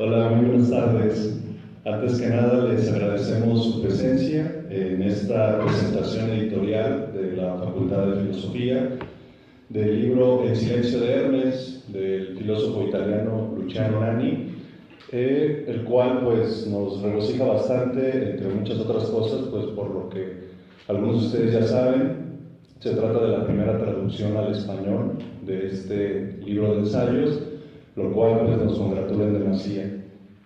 Hola, muy buenas tardes. Antes que nada, les agradecemos su presencia en esta presentación editorial de la Facultad de Filosofía del libro El silencio de Hermes, del filósofo italiano Luciano Nani, el cual pues, nos regocija bastante, entre muchas otras cosas, pues, por lo que algunos de ustedes ya saben. Se trata de la primera traducción al español de este libro de ensayos, lo cual pues, nos congratula en demasía.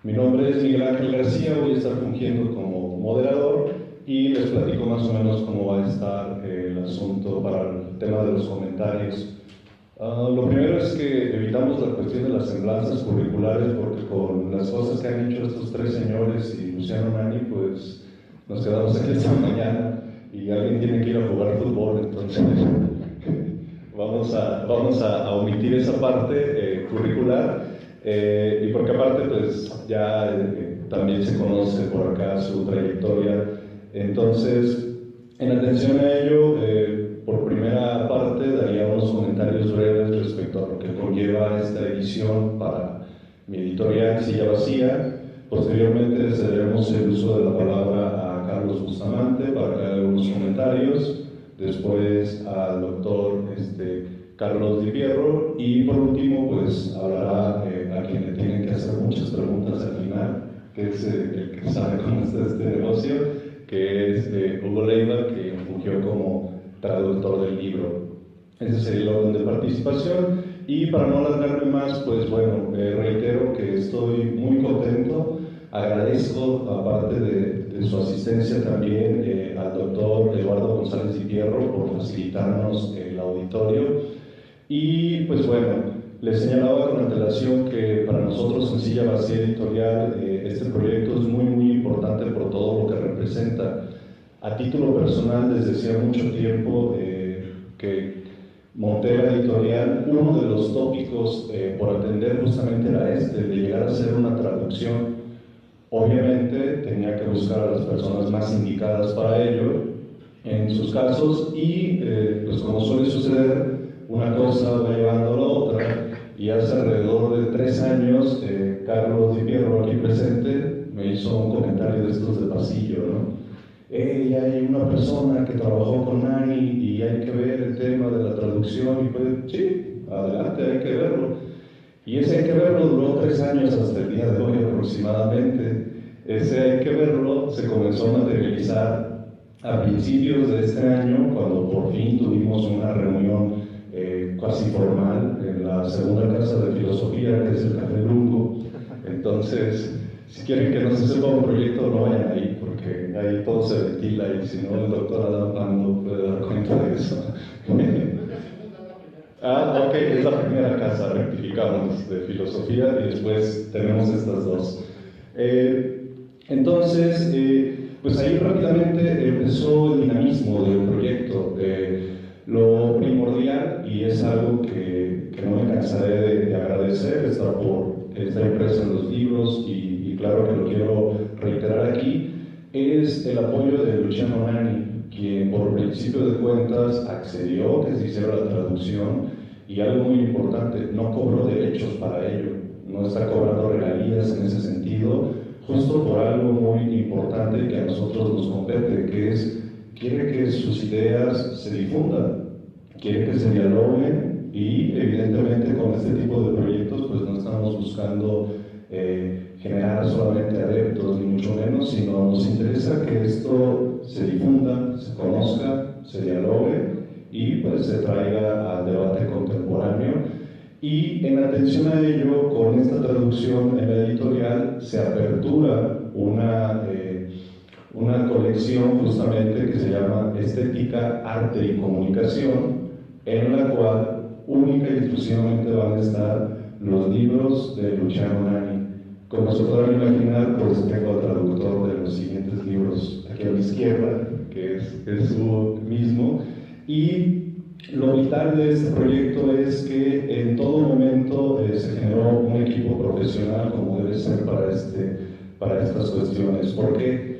Mi nombre es Miguel Ángel García, voy a estar fungiendo como moderador y les platico más o menos cómo va a estar el asunto para el tema de los comentarios. Lo primero es que evitamos la cuestión de las semblanzas curriculares porque con las cosas que han hecho estos tres señores y Luciano Nani, pues nos quedamos aquí esta mañana y alguien tiene que ir a jugar fútbol, entonces vamos a omitir esa parte curricular, y porque aparte pues ya también se conoce por acá su trayectoria. Entonces, en atención a ello, por primera parte daría unos comentarios breves respecto a lo que conlleva esta edición para mi editorial Silla Vacía. Posteriormente cederemos el uso de la palabra a Carlos Bustamante para que haga algunos comentarios, después al doctor Carlos Di Pierro y por último pues hablará a quien le tienen que hacer muchas preguntas al final, que es el que sabe cómo está este negocio, que es Hugo Leiva, que fungió como traductor del libro. Ese sería el orden de participación. Y para no alargarme más, pues bueno, reitero que estoy muy contento. Agradezco, aparte de su asistencia también, al doctor Eduardo González Di Pierro por facilitarnos el auditorio. Y pues bueno, les señalaba con antelación que para nosotros en Silla Vacía Editorial este proyecto es muy importante por todo lo que representa. A título personal, desde hacía mucho tiempo que monté la editorial, uno de los tópicos por atender justamente era de llegar a hacer una traducción. Obviamente tenía que buscar a las personas más indicadas para ello en sus casos y pues como suele suceder, una cosa va llevando a la otra y hace alrededor de 3 años Carlos Di Pierro aquí presente me hizo un comentario de estos de pasillo, ¿no? Hay una persona que trabajó con Nani y hay que ver el tema de la traducción y pues sí, adelante, hay que verlo. Y ese hay que verlo duró 3 años hasta el día de hoy aproximadamente. Ese hay que verlo se comenzó a materializar a principios de este año cuando por fin tuvimos una reunión casi formal en la segunda casa de filosofía, que es el Café Lungo. Entonces, si quieren que no se sepa un proyecto, no vayan ahí, porque ahí todo se ventila y si no, el doctor Adam Pando puede dar cuenta de eso. Ok, es la primera casa, rectificamos, de filosofía y después tenemos estas dos. Entonces, pues ahí rápidamente empezó el dinamismo del proyecto. Lo primordial, y es algo que no me cansaré de agradecer, está por esta impresa en los libros y claro que lo quiero reiterar aquí, es el apoyo de Luciano Nani, quien por principio de cuentas accedió que se hiciera la traducción y algo muy importante, no cobró derechos para ello, no está cobrando regalías en ese sentido, justo por algo muy importante que a nosotros nos compete, que es quiere que sus ideas se difundan, quiere que se dialoguen y evidentemente con este tipo de proyectos pues no estamos buscando generar solamente adeptos ni mucho menos, sino nos interesa que esto se difunda, se conozca, se dialogue y pues se traiga al debate contemporáneo. Y en atención a ello, con esta traducción en la editorial se apertura una colección justamente que se llama Estética, Arte y Comunicación, en la cual única y exclusivamente van a estar los libros de Luciano Nani. Como se podrán imaginar, pues tengo al traductor de los siguientes libros aquí a mi izquierda, que es su mismo, y lo vital de este proyecto es que en todo momento se generó un equipo profesional como debe ser para estas cuestiones. ¿Por qué?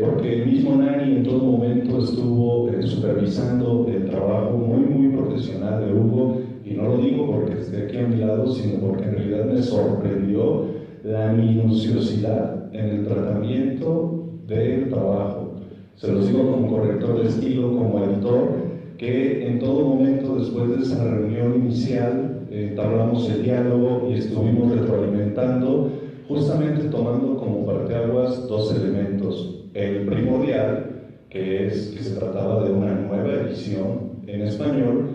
Porque el mismo Nani en todo momento estuvo supervisando el trabajo muy profesional de Hugo, y no lo digo porque esté aquí a mi lado, sino porque en realidad me sorprendió la minuciosidad en el tratamiento del trabajo. Se los digo como corrector de estilo, como editor, que en todo momento después de esa reunión inicial entablamos el diálogo y estuvimos retroalimentando, justamente tomando como parteaguas dos elementos. El primordial, que es que se trataba de una nueva edición en español,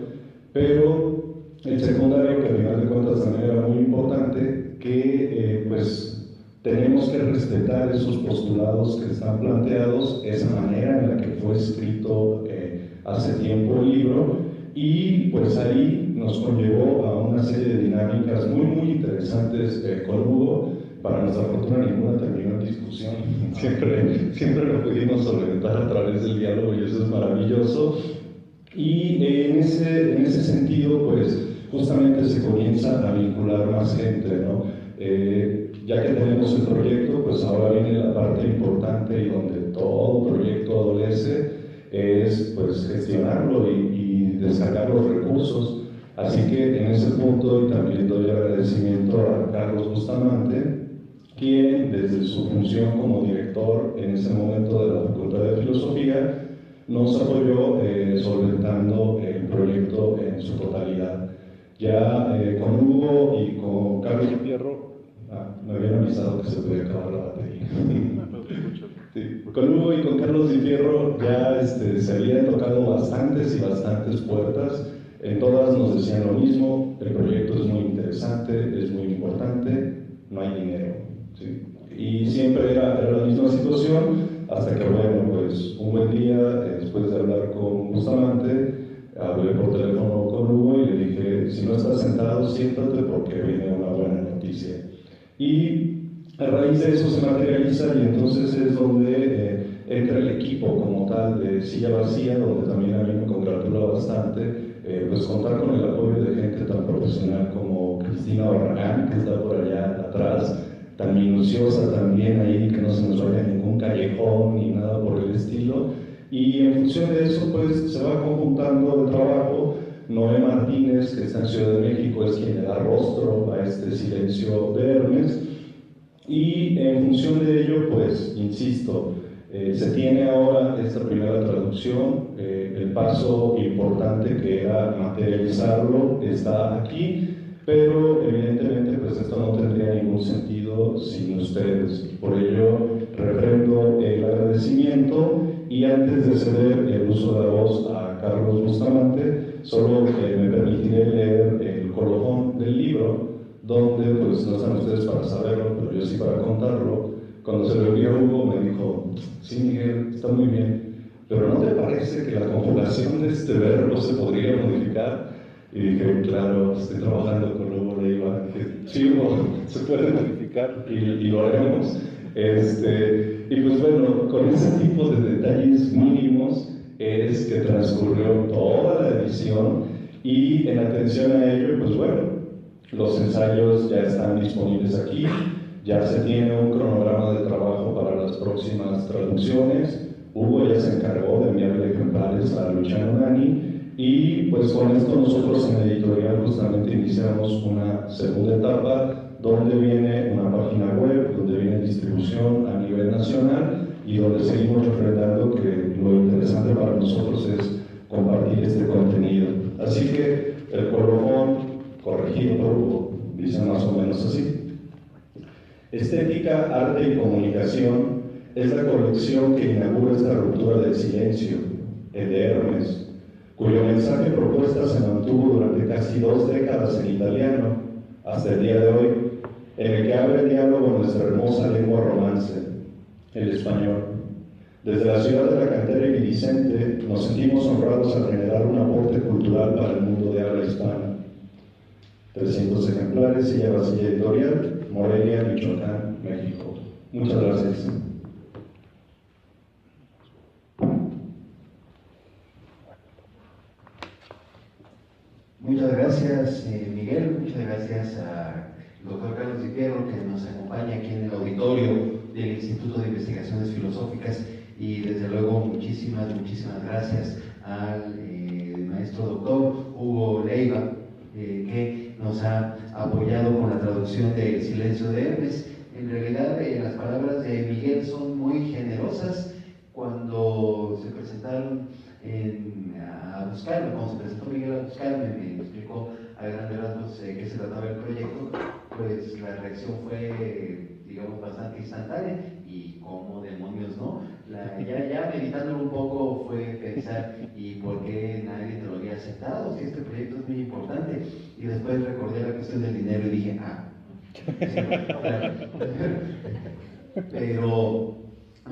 pero el secundario, que al final de cuentas también era muy importante, que pues tenemos que respetar esos postulados que están planteados, esa manera en la que fue escrito hace tiempo el libro, y pues ahí nos conllevó a una serie de dinámicas muy interesantes con Hugo. Para nuestra fortuna ninguna terminó en discusión, siempre lo pudimos solventar a través del diálogo y eso es maravilloso. Y en ese sentido, pues justamente se comienza a vincular más gente, ¿no? Ya que tenemos el proyecto, pues ahora viene la parte importante y donde todo proyecto adolece, es pues gestionarlo y descargar los recursos. Así que en ese punto, y también doy agradecimiento a Carlos Bustamante, quien desde su función como director en ese momento de la Facultad de Filosofía nos apoyó solventando el proyecto en su totalidad. Ya con Hugo y con Carlos Fierro, me habían avisado que se podía acabar la batería. Sí. Con Hugo y con Carlos Di Fierro ya se habían tocado bastantes puertas. En todas nos decían lo mismo: el proyecto es muy interesante, es muy importante, no hay dinero. ¿Sí? Y siempre era la misma situación, hasta que, bueno, pues un buen día, después de hablar con Bustamante, hablé por teléfono con Hugo y le dije: si no estás sentado, siéntate porque viene una buena noticia. Y a raíz de eso se materializa, y entonces es donde entra el equipo como tal de Silla Vacía, donde también a mí me congratula bastante pues contar con el apoyo de gente tan profesional como Cristina Barragán, que está por allá atrás, tan minuciosa también ahí, que no se nos vaya a ningún callejón ni nada por el estilo. Y en función de eso, pues se va conjuntando el trabajo. Noé Martínez, que está en Ciudad de México, es quien le da rostro a este silencio de Hermes. Y en función de ello, pues, insisto, se tiene ahora esta primera traducción. El paso importante que era materializarlo está aquí, pero evidentemente pues esto no tendría ningún sentido sin ustedes. Por ello, refrendo el agradecimiento, y antes de ceder el uso de la voz a Carlos Bustamante, solo me permitiré leer el colofón del libro, donde pues no están ustedes para saberlo, pero yo sí para contarlo. Cuando se lo envió a Hugo me dijo: sí, Miguel, está muy bien, pero ¿no te parece que la conjugación de este verbo se podría modificar? Y dije: claro, estoy trabajando con Hugo Leiva. Dije: sí, Hugo, se puede modificar y lo haremos. Y pues bueno, con ese tipo de detalles mínimos es que transcurrió toda la edición, y en atención a ello, pues bueno, los ensayos ya están disponibles aquí, ya se tiene un cronograma de trabajo para las próximas traducciones. Hugo ya se encargó de enviarle ejemplares a Luciano Nani, y pues con esto nosotros en la editorial justamente iniciamos una segunda etapa, donde viene una página web, donde viene distribución a nivel nacional, y donde seguimos refrendando que lo interesante para nosotros es compartir este contenido. Así que el colofón, corregido por Hugo, dice más o menos así: Estética, arte y comunicación es la colección que inaugura esta ruptura del silencio, el de Hermes, cuyo mensaje propuesta se mantuvo durante casi 2 décadas en italiano, hasta el día de hoy, en el que abre el diálogo nuestra hermosa lengua romance, el español. Desde la ciudad de la cantera iridiscente nos sentimos honrados al generar un aporte cultural para el mundo de habla hispana. 300 ejemplares, Silla Vacía Editorial, Morelia, Michoacán, México. Muchas gracias. Muchas gracias, Miguel. Muchas gracias al doctor Carlos Di Fierro, que nos acompaña aquí en el auditorio del Instituto de Investigaciones Filosóficas, y desde luego muchísimas gracias al maestro doctor Hugo Leiva, que nos nos ha apoyado con la traducción de El silencio de Hermes. En realidad, las palabras de Miguel son muy generosas. Cuando se presentaron a buscarme, cuando se presentó Miguel a buscarme, me explicó a grandes rasgos qué se trataba el proyecto, pues la reacción fue, digamos, bastante instantánea. Y cómo demonios, ¿no? Ya meditándolo un poco fue pensar, ¿y por qué nadie te lo había aceptado? Si este proyecto es muy importante. Y después recordé la cuestión del dinero y dije, sí, claro. Pero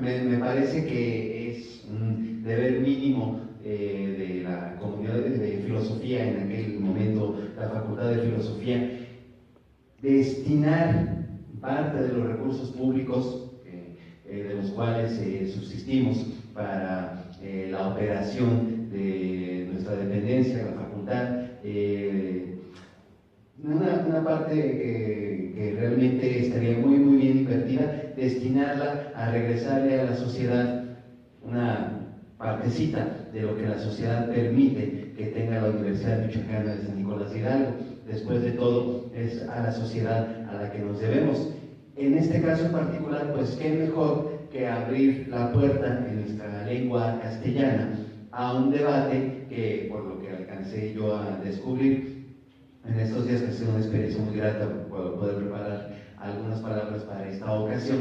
me parece que es un deber mínimo de la comunidad de filosofía, en aquel momento la Facultad de Filosofía, destinar parte de los recursos públicos de los cuales subsistimos para la operación de nuestra dependencia, la facultad, una parte que realmente estaría muy bien invertida, destinarla a regresarle a la sociedad una partecita de lo que la sociedad permite que tenga la Universidad Michoacana de San Nicolás Hidalgo. Después de todo, es a la sociedad a la que nos debemos. En este caso en particular, pues qué mejor que abrir la puerta en nuestra lengua castellana a un debate que, por lo que alcancé yo a descubrir en estos días, que ha sido una experiencia muy grata poder preparar algunas palabras para esta ocasión,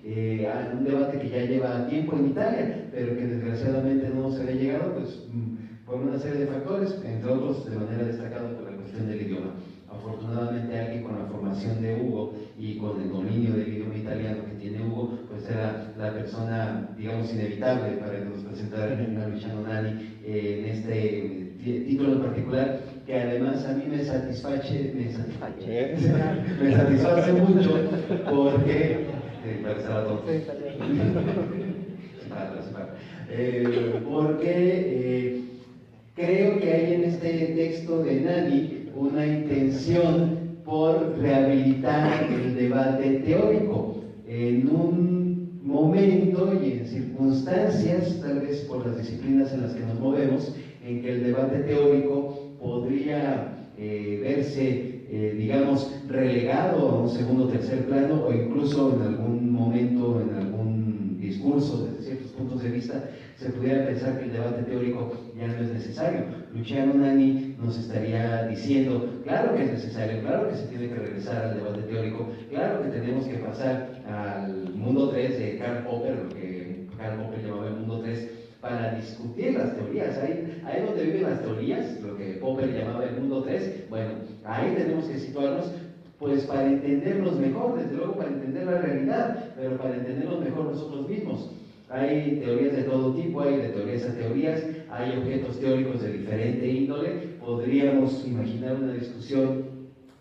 un debate que ya lleva tiempo en Italia, pero que desgraciadamente no se había llegado, pues por una serie de factores, entre otros de manera destacada por la cuestión del idioma. Afortunadamente alguien con la formación de Hugo y con el dominio del idioma italiano que tiene Hugo, pues era la persona, digamos, inevitable para que nos presentara a Luciano Nani en este título en particular, que además a mí me satisface mucho, porque porque creo que hay en este texto de Nani una intención por rehabilitar el debate teórico en un momento y en circunstancias, tal vez por las disciplinas en las que nos movemos, en que el debate teórico podría verse, digamos, relegado a un segundo o tercer plano, o incluso en algún momento, en algún discurso, desde ciertos puntos de vista, se pudiera pensar que el debate teórico ya no es necesario. Luciano Nani nos estaría diciendo, claro que es necesario, claro que se tiene que regresar al debate teórico, claro que tenemos que pasar al mundo 3 de Karl Popper, lo que Karl Popper llamaba el mundo 3, para discutir las teorías. Ahí donde viven las teorías, lo que Popper llamaba el mundo 3, bueno, ahí tenemos que situarnos, pues para entendernos mejor, desde luego para entender la realidad, pero para entendernos mejor nosotros mismos. Hay teorías de todo tipo, hay de teorías a teorías, hay objetos teóricos de diferente índole. Podríamos imaginar una discusión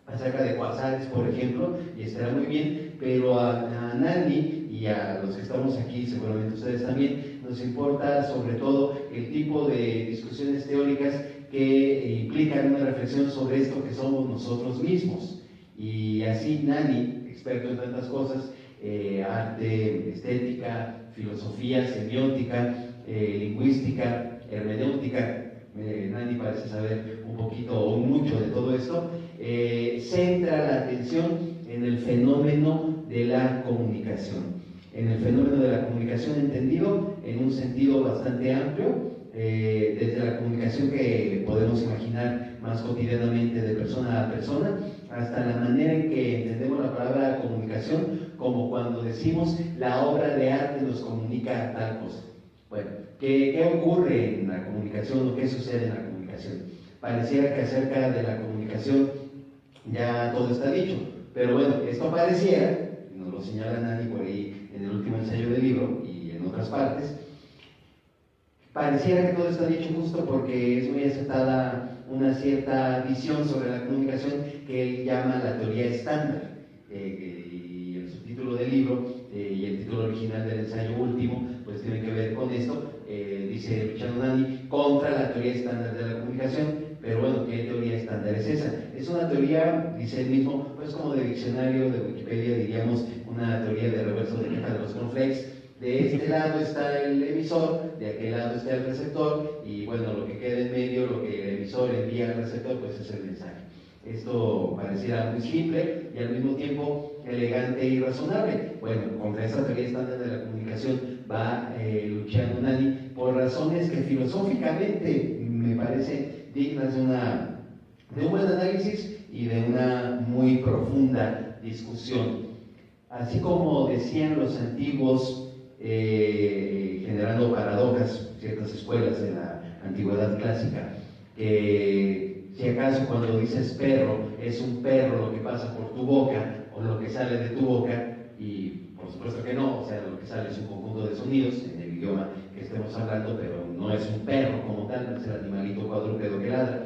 acerca de cuasares, por ejemplo, y estará muy bien, pero a Nani y a los que estamos aquí, seguramente ustedes también, nos importa sobre todo el tipo de discusiones teóricas que implican una reflexión sobre esto que somos nosotros mismos. Y así Nani, experto en tantas cosas, arte, estética, filosofía, semiótica, lingüística, hermenéutica, Nani parece saber un poquito o mucho de todo esto, centra la atención en el fenómeno de la comunicación. En el fenómeno de la comunicación entendido en un sentido bastante amplio, desde la comunicación que podemos imaginar más cotidianamente de persona a persona, hasta la manera en que entendemos la palabra comunicación, como cuando decimos la obra de arte nos comunica tal cosa. Bueno, ¿qué ocurre en la comunicación o qué sucede en la comunicación? Pareciera que acerca de la comunicación ya todo está dicho, pero bueno, esto pareciera, nos lo señala Nani por ahí en el último ensayo del libro y en otras partes, pareciera que todo está dicho justo porque es muy aceptada una cierta visión sobre la comunicación que él llama la teoría estándar, y el subtítulo del libro y el título original del ensayo último pues tiene que ver con esto. Dice Luciano Nani, contra la teoría estándar de la comunicación. Pero bueno, ¿qué teoría estándar es esa? Es una teoría, dice él mismo, pues como de diccionario de Wikipedia, diríamos, una teoría de reverso de caja de los cornflakes. De este lado está el emisor, de aquel lado está el receptor, y bueno, lo que queda en medio, lo que el emisor envía al receptor, pues es el mensaje. Esto pareciera muy simple y al mismo tiempo elegante y razonable. Bueno, contra esa teoría estándar de la comunicación va luchando Nani por razones que filosóficamente me parecen dignas de un buen análisis y de una muy profunda discusión. Así como decían los antiguos, generando paradojas, ciertas escuelas de la antigüedad clásica, que si acaso cuando dices perro, es un perro lo que pasa por tu boca o lo que sale de tu boca, y por supuesto que no, o sea, lo que sale es un conjunto de sonidos en el idioma que estemos hablando, pero no es un perro como tal, no es el animalito cuadrúpedo que ladra.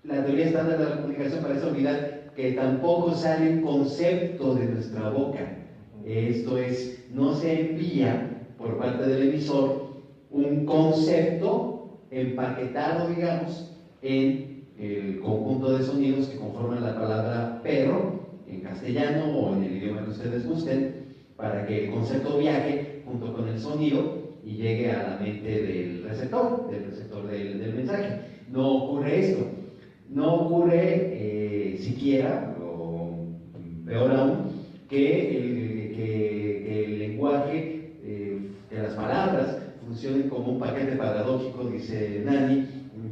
La teoría estándar de la comunicación parece olvidar que tampoco sale un concepto de nuestra boca. Esto es, no se envía por parte del emisor un concepto empaquetado, digamos, en el conjunto de sonidos que conforman la palabra perro en castellano o en el idioma que ustedes gusten, para que el concepto viaje junto con el sonido y llegue a la mente del receptor del mensaje. No ocurre esto. No ocurre siquiera, o peor aún, que el lenguaje, que las palabras funcionen como un paquete paradójico, dice Nani,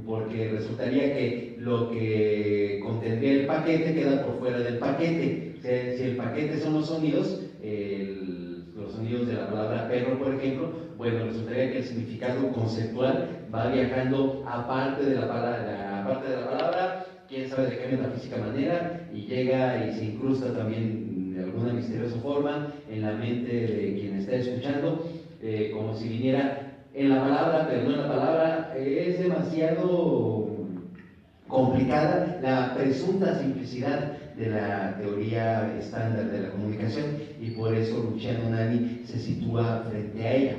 porque resultaría que lo que contendría el paquete queda por fuera del paquete. O sea, si el paquete son los sonidos de la palabra perro, por ejemplo, bueno, resultaría que el significado conceptual va viajando aparte de la palabra, quién sabe de qué metafísica manera, y llega y se incrusta también de alguna misteriosa forma en la mente de quien está escuchando, como si viniera en la palabra, pero no en la palabra. Es demasiado complicada la presunta simplicidad de la teoría estándar de la comunicación, y por eso Luciano Nani se sitúa frente a ella.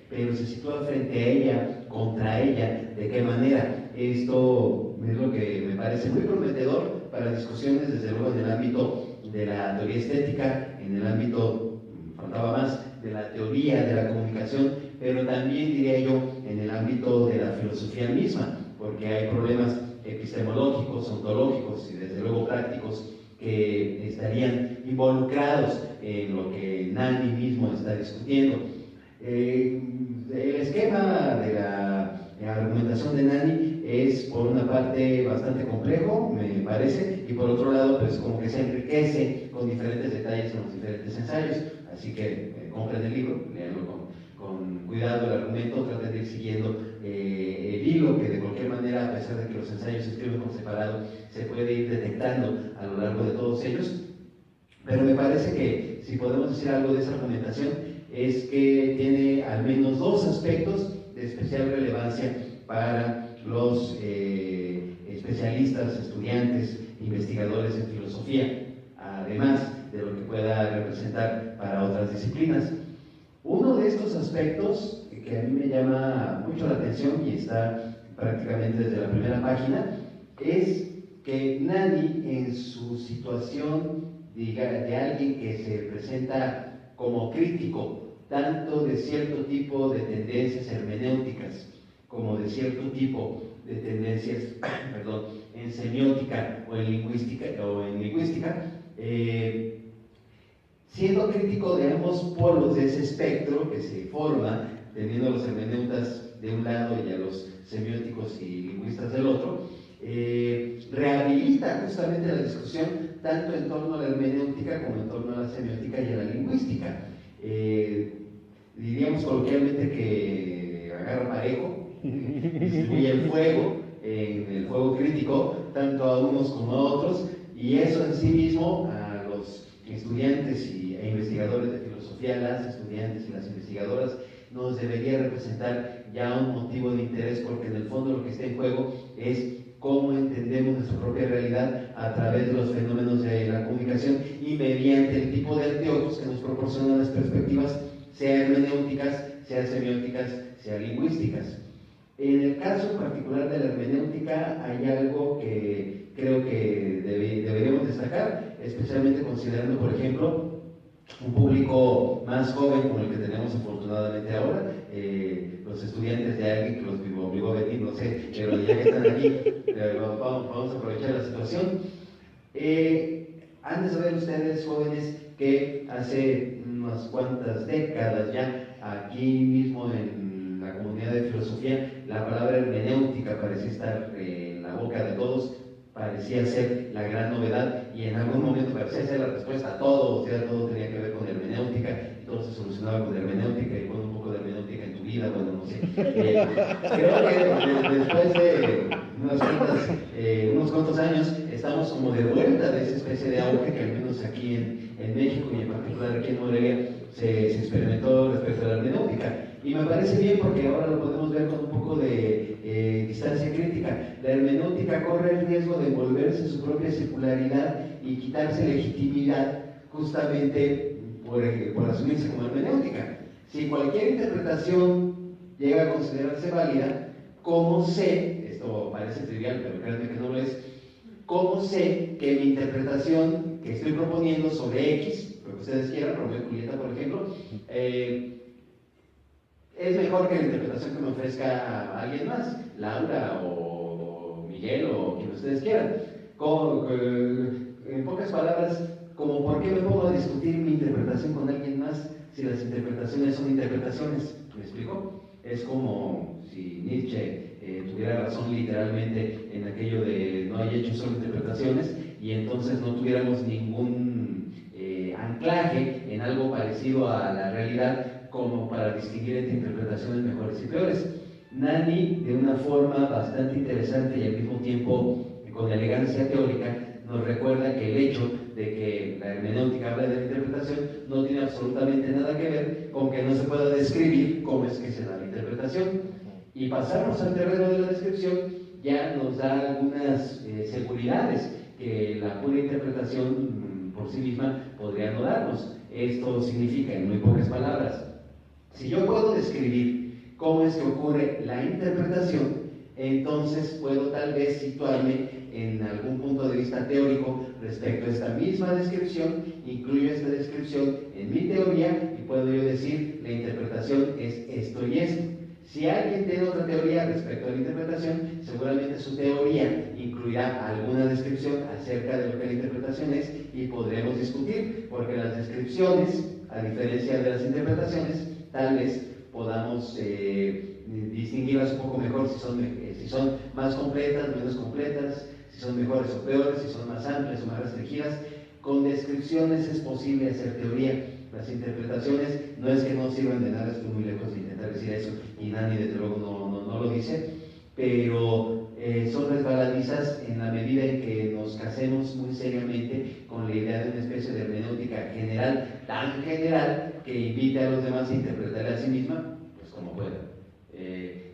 Pero se sitúa frente a ella, contra ella. ¿De qué manera? Esto es lo que me parece muy prometedor para discusiones, desde luego, en el ámbito de la teoría estética, en el ámbito, faltaba más, de la teoría de la comunicación, pero también, diría yo, en el ámbito de la filosofía misma, porque hay problemas epistemológicos, ontológicos y desde luego prácticos que estarían involucrados en lo que Nani mismo está discutiendo. El esquema de la argumentación de Nani es, por una parte, bastante complejo, me parece, y por otro lado, pues como que se enriquece con diferentes detalles en los diferentes ensayos. Así que compren el libro, léanlo con cuidado el argumento, traten de ir siguiendo el hilo, que de cualquier manera, a pesar de que los ensayos se escriben por separado, se puede ir detectando a lo largo de todos ellos. Pero me parece que, si podemos decir algo de esa argumentación, es que tiene al menos dos aspectos de especial relevancia para los especialistas, estudiantes, investigadores en filosofía, además de lo que pueda representar para otras disciplinas. Uno de estos aspectos que a mí me llama mucho la atención y está prácticamente desde la primera página, es que Nani, en su situación de alguien que se presenta como crítico tanto de cierto tipo de tendencias hermenéuticas como de cierto tipo de tendencias en semiótica o en lingüística, siendo crítico de ambos polos de ese espectro que se forma, teniendo a los hermeneutas de un lado y a los semióticos y lingüistas del otro, rehabilita justamente la discusión tanto en torno a la hermenéutica como en torno a la semiótica y a la lingüística. Diríamos coloquialmente que agarra parejo, distribuye el fuego, en el fuego crítico, tanto a unos como a otros, y eso en sí mismo a los estudiantes e investigadores de filosofía, las estudiantes y las investigadoras, nos debería representar ya un motivo de interés, porque en el fondo lo que está en juego es cómo entendemos nuestra propia realidad a través de los fenómenos de la comunicación y mediante el tipo de anteojos que nos proporcionan las perspectivas, sea hermenéuticas, sea semióticas, sea lingüísticas. En el caso particular de la hermenéutica hay algo que creo que deberíamos destacar, especialmente considerando, por ejemplo, un público más joven como el que tenemos afortunadamente ahora, los estudiantes de alguien que los obligó a venir, no sé, pero ya que están aquí, vamos a aprovechar la situación. Han de saber ustedes, jóvenes, que hace unas cuantas décadas ya, aquí mismo en la comunidad de filosofía, la palabra hermenéutica parecía estar en la boca de todos, parecía ser la gran novedad y en algún momento parecía ser la respuesta a todo, o sea, todo tenía que ver con hermenéutica y todo se solucionaba con hermenéutica y con un poco de hermenéutica en tu vida, bueno, no sé. Creo que después de unos cuantos años estamos como de vuelta de esa especie de auge que al menos aquí en México y en particular aquí en Morelia se experimentó respecto a la hermenéutica. Y me parece bien porque ahora lo podemos ver con un poco de distancia crítica. La hermenéutica corre el riesgo de envolverse en su propia secularidad y quitarse legitimidad justamente por asumirse como hermenéutica. Si cualquier interpretación llega a considerarse válida, ¿cómo sé, esto parece trivial pero créanme que no lo es, cómo sé que mi interpretación que estoy proponiendo sobre X, lo que ustedes quieran, Romeo y Julieta por ejemplo, es mejor que la interpretación que me ofrezca alguien más, Laura o Miguel o quien ustedes quieran? En pocas palabras, como por qué me pongo a discutir mi interpretación con alguien más si las interpretaciones son interpretaciones. ¿Me explico? Es como si Nietzsche tuviera razón literalmente en aquello de no hay hechos, solo interpretaciones, y entonces no tuviéramos ningún anclaje en algo parecido a la realidad como para distinguir entre interpretaciones mejores y peores. Nani, de una forma bastante interesante y al mismo tiempo con elegancia teórica, nos recuerda que el hecho de que la hermenéutica habla de la interpretación no tiene absolutamente nada que ver con que no se pueda describir cómo es que se da la interpretación. Y pasarnos al terreno de la descripción ya nos da algunas seguridades que la pura interpretación por sí misma podría no darnos. Esto significa, en muy pocas palabras, si yo puedo describir cómo es que ocurre la interpretación, entonces puedo tal vez situarme en algún punto de vista teórico respecto a esta misma descripción, incluyo esta descripción en mi teoría y puedo yo decir la interpretación es esto y esto. Si alguien tiene otra teoría respecto a la interpretación, seguramente su teoría incluirá alguna descripción acerca de lo que la interpretación es y podremos discutir, porque las descripciones, a diferencia de las interpretaciones, tal vez podamos distinguirlas un poco mejor si son más completas, menos completas, si son mejores o peores, si son más amplias o más restringidas. Con descripciones es posible hacer teoría. Las interpretaciones no es que no sirvan de nada, estoy muy lejos de intentar decir eso, y Nani desde luego no lo dice, pero son resbaladizas en la medida en que nos casemos muy seriamente con la idea de una especie de hermenéutica general, tan general que invite a los demás a interpretarla a sí misma, pues como pueda.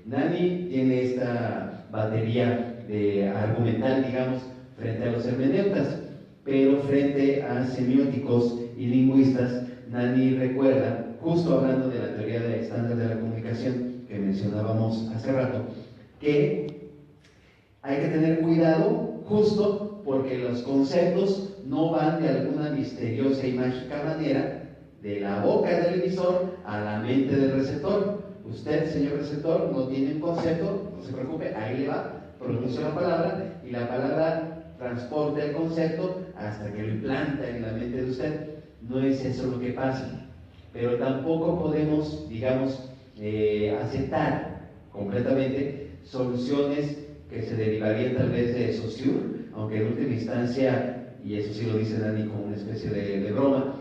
Nani tiene esta batería de argumental, digamos, frente a los hermeneutas, pero frente a semióticos y lingüistas, Nani recuerda, justo hablando de la teoría de estándar de la comunicación que mencionábamos hace rato, que hay que tener cuidado justo porque los conceptos no van de alguna misteriosa y mágica manera de la boca del emisor a la mente del receptor. Usted, señor receptor, no tiene un concepto, no se preocupe, ahí le va, pronuncia la palabra y la palabra transporta el concepto hasta que lo implanta en la mente de usted. No es eso lo que pasa, pero tampoco podemos, digamos, aceptar completamente soluciones que se derivarían tal vez de Saussure, aunque en última instancia, y eso sí lo dice Nani como una especie de broma,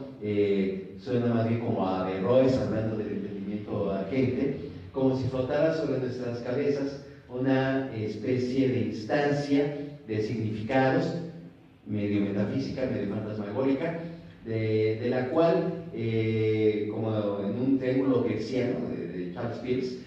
suena más bien como a Averroes hablando del entendimiento agente, como si flotara sobre nuestras cabezas una especie de instancia de significados, medio metafísica, medio fantasmagórica, de la cual, como en un triángulo gaussiano de Charles Peirce,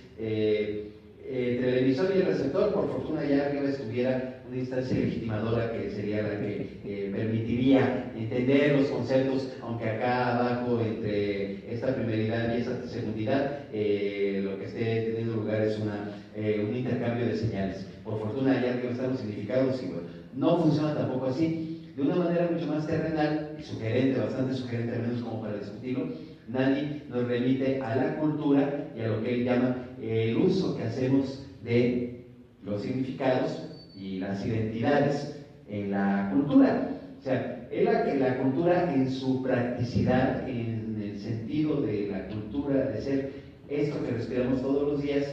entre el emisor y el receptor, por fortuna ya arriba estuviera una instancia legitimadora que sería la que permitiría entender los conceptos, aunque acá abajo, entre esta primeridad y esta segundidad, lo que esté teniendo lugar es un intercambio de señales. Por fortuna ya arriba están los significados y bueno, no funciona tampoco así. De una manera mucho más terrenal, sugerente, bastante sugerente, al menos como para discutirlo. Nani nos remite a la cultura y a lo que él llama el uso que hacemos de los significados y las identidades en la cultura. O sea, la cultura en su practicidad, en el sentido de la cultura, de ser esto que respiramos todos los días,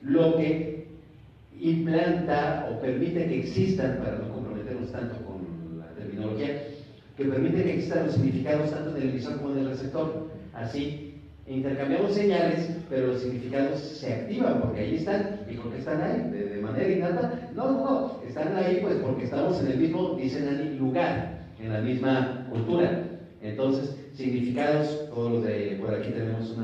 lo que implanta o permite que existan, para no comprometernos tanto con la terminología, que permite que existan los significados tanto en el emisor como en el receptor. Así, intercambiamos señales, pero los significados se activan porque ahí están. ¿Y por qué están ahí? ¿De manera innata? No, están ahí pues porque estamos en el mismo, dicen Nani, lugar, en la misma cultura. Entonces, significados, todos los de por aquí tenemos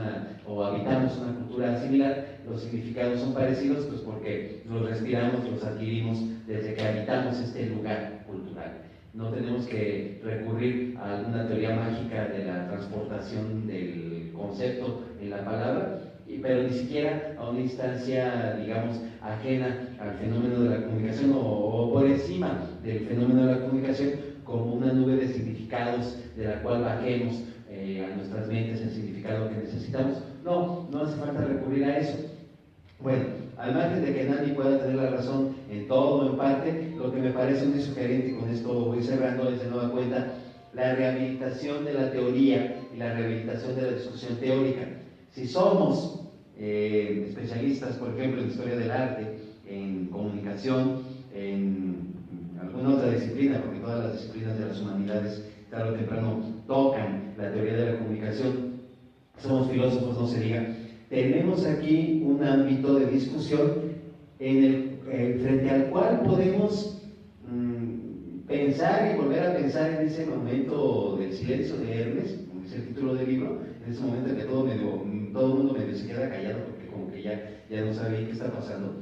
o habitamos una cultura similar, los significados son parecidos pues porque los respiramos, los adquirimos desde que habitamos este lugar cultural. No tenemos que recurrir a alguna teoría mágica de la transportación del concepto en la palabra, pero ni siquiera a una instancia, digamos, ajena al fenómeno de la comunicación o por encima del fenómeno de la comunicación, como una nube de significados de la cual bajemos a nuestras mentes el significado que necesitamos. No hace falta recurrir a eso. Bueno, al margen de que Nani pueda tener la razón en todo o en parte, lo que me parece muy sugerente, y con esto voy cerrando, es de nueva cuenta la rehabilitación de la teoría y la rehabilitación de la discusión teórica. Si somos especialistas, por ejemplo, en historia del arte, en comunicación, en alguna otra disciplina, porque todas las disciplinas de las humanidades tarde o temprano tocan la teoría de la comunicación, somos filósofos, no se diga, tenemos aquí un ámbito de discusión frente al cual podemos pensar y volver a pensar en ese momento del silencio de Hermes, como dice el título del libro, en ese momento en que todo el mundo medio se queda callado porque como que ya no sabe qué está pasando.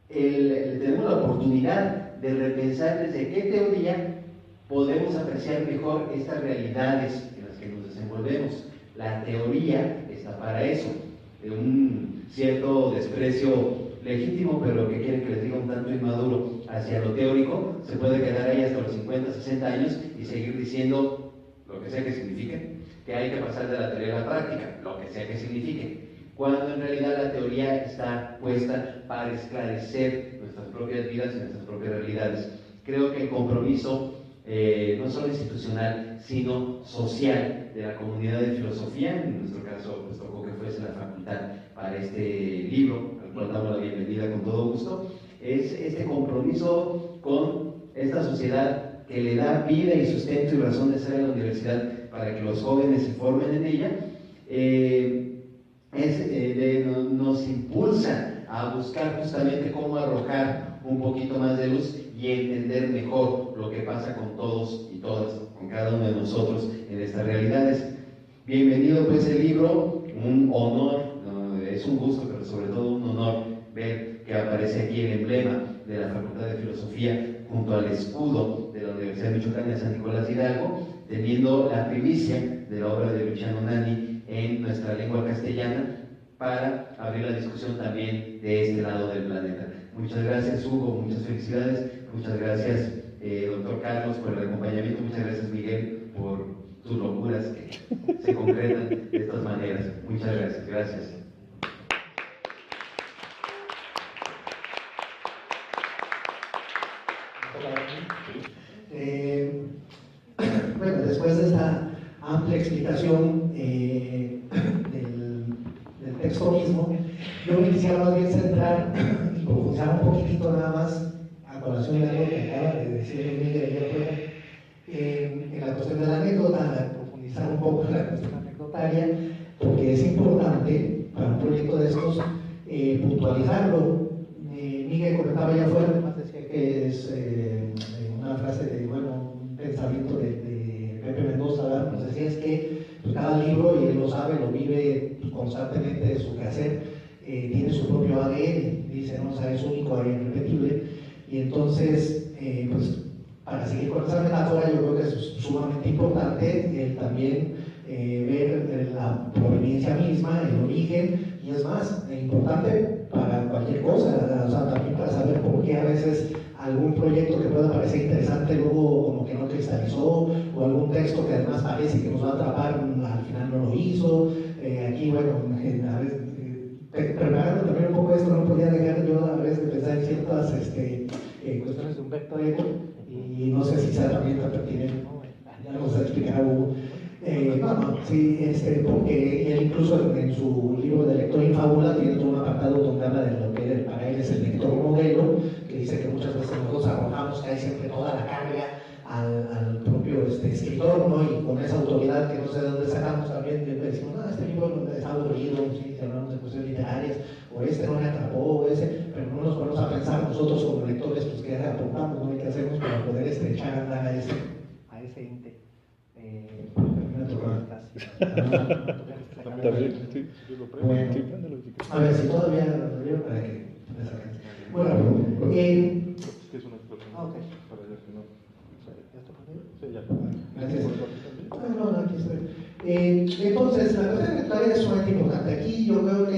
Tenemos la oportunidad de repensar desde qué teoría podemos apreciar mejor estas realidades en las que nos desenvolvemos. La teoría está para eso, de un cierto desprecio legítimo, pero que quieren que les diga un tanto inmaduro hacia lo teórico, se puede quedar ahí hasta los 50, 60 años y seguir diciendo lo que sea que signifique, que hay que pasar de la teoría a la práctica, lo que sea que signifique, cuando en realidad la teoría está puesta para esclarecer nuestras propias vidas y nuestras propias realidades. Creo que el compromiso no solo institucional, sino social de la comunidad de filosofía, en nuestro caso pues tocó que fuese la facultad para este libro, al cual damos la bienvenida con todo gusto, es este compromiso con esta sociedad que le da vida y sustento y razón de ser en la universidad para que los jóvenes se formen en ella, nos impulsa a buscar justamente cómo arrojar un poquito más de luz y entender mejor lo que pasa con todos y todas, con cada uno de nosotros en estas realidades. Bienvenido pues el libro, un honor, es un gusto, pero sobre todo un honor ver que aparece aquí el emblema de la Facultad de Filosofía junto al escudo de la Universidad de Michoacán de San Nicolás Hidalgo, teniendo la primicia de la obra de Luciano Nani en nuestra lengua castellana para abrir la discusión también de este lado del planeta. Muchas gracias Hugo, muchas felicidades, muchas gracias doctor Carlos por el acompañamiento, muchas gracias Miguel por tus locuras que se concretan de estas maneras. Muchas gracias, gracias. Bueno, después de esta amplia explicación del texto mismo, yo me quisiera más bien centrar y profundizar un poquitito nada más a colación de algo que acaba de decir Miguel en la cuestión de la anécdota, profundizar un poco en la cuestión anecdotaria, porque es importante para un proyecto de estos puntualizarlo. Miguel comentaba ya afuera, además decía que es una frase de, bueno, un pensamiento de Pepe Mendoza, ¿verdad? Nos decía es que pues, cada libro, y él lo sabe, lo vive pues, constantemente de su quehacer, tiene su propio ADN, dice, ¿no? O sea, es único e irrepetible, y entonces, pues, para seguir con esa metáfora, yo creo que es sumamente importante el también ver la proveniencia misma, el origen, y es más, importante para para cualquier cosa, o sea, también para saber por qué a veces algún proyecto que pueda parecer interesante luego como que no cristalizó, o algún texto que además parece que nos va a atrapar, al final no lo hizo. Aquí, bueno, a veces, preparando también un poco esto, no podía dejar yo a veces de pensar en ciertas cuestiones de Humberto Eco, y no sé si sea también tan pertinente, ¿no? Ya lo vas a explicar, Hugo. Sí, porque él incluso en su libro de Lector y Fábula tiene todo un apartado donde habla de lo que para él es el lector modelo, que dice que muchas veces nosotros arrojamos que hay siempre toda la carga al propio escritor, ¿no? Y con esa autoridad que no sé de dónde sacamos también, decimos, no, este libro está aburrido, ¿sí? Si hablamos de cuestiones literarias, o no me atrapó, o pero no nos ponemos a pensar nosotros como lectores, pues qué aportamos, ¿no? Y qué hacemos para poder echar a andar a ese ente. A ver si todavía para que me saquen. Bueno, gracias. No, aquí estoy. Entonces, la cuestión lectoral es sumamente importante. Aquí yo creo que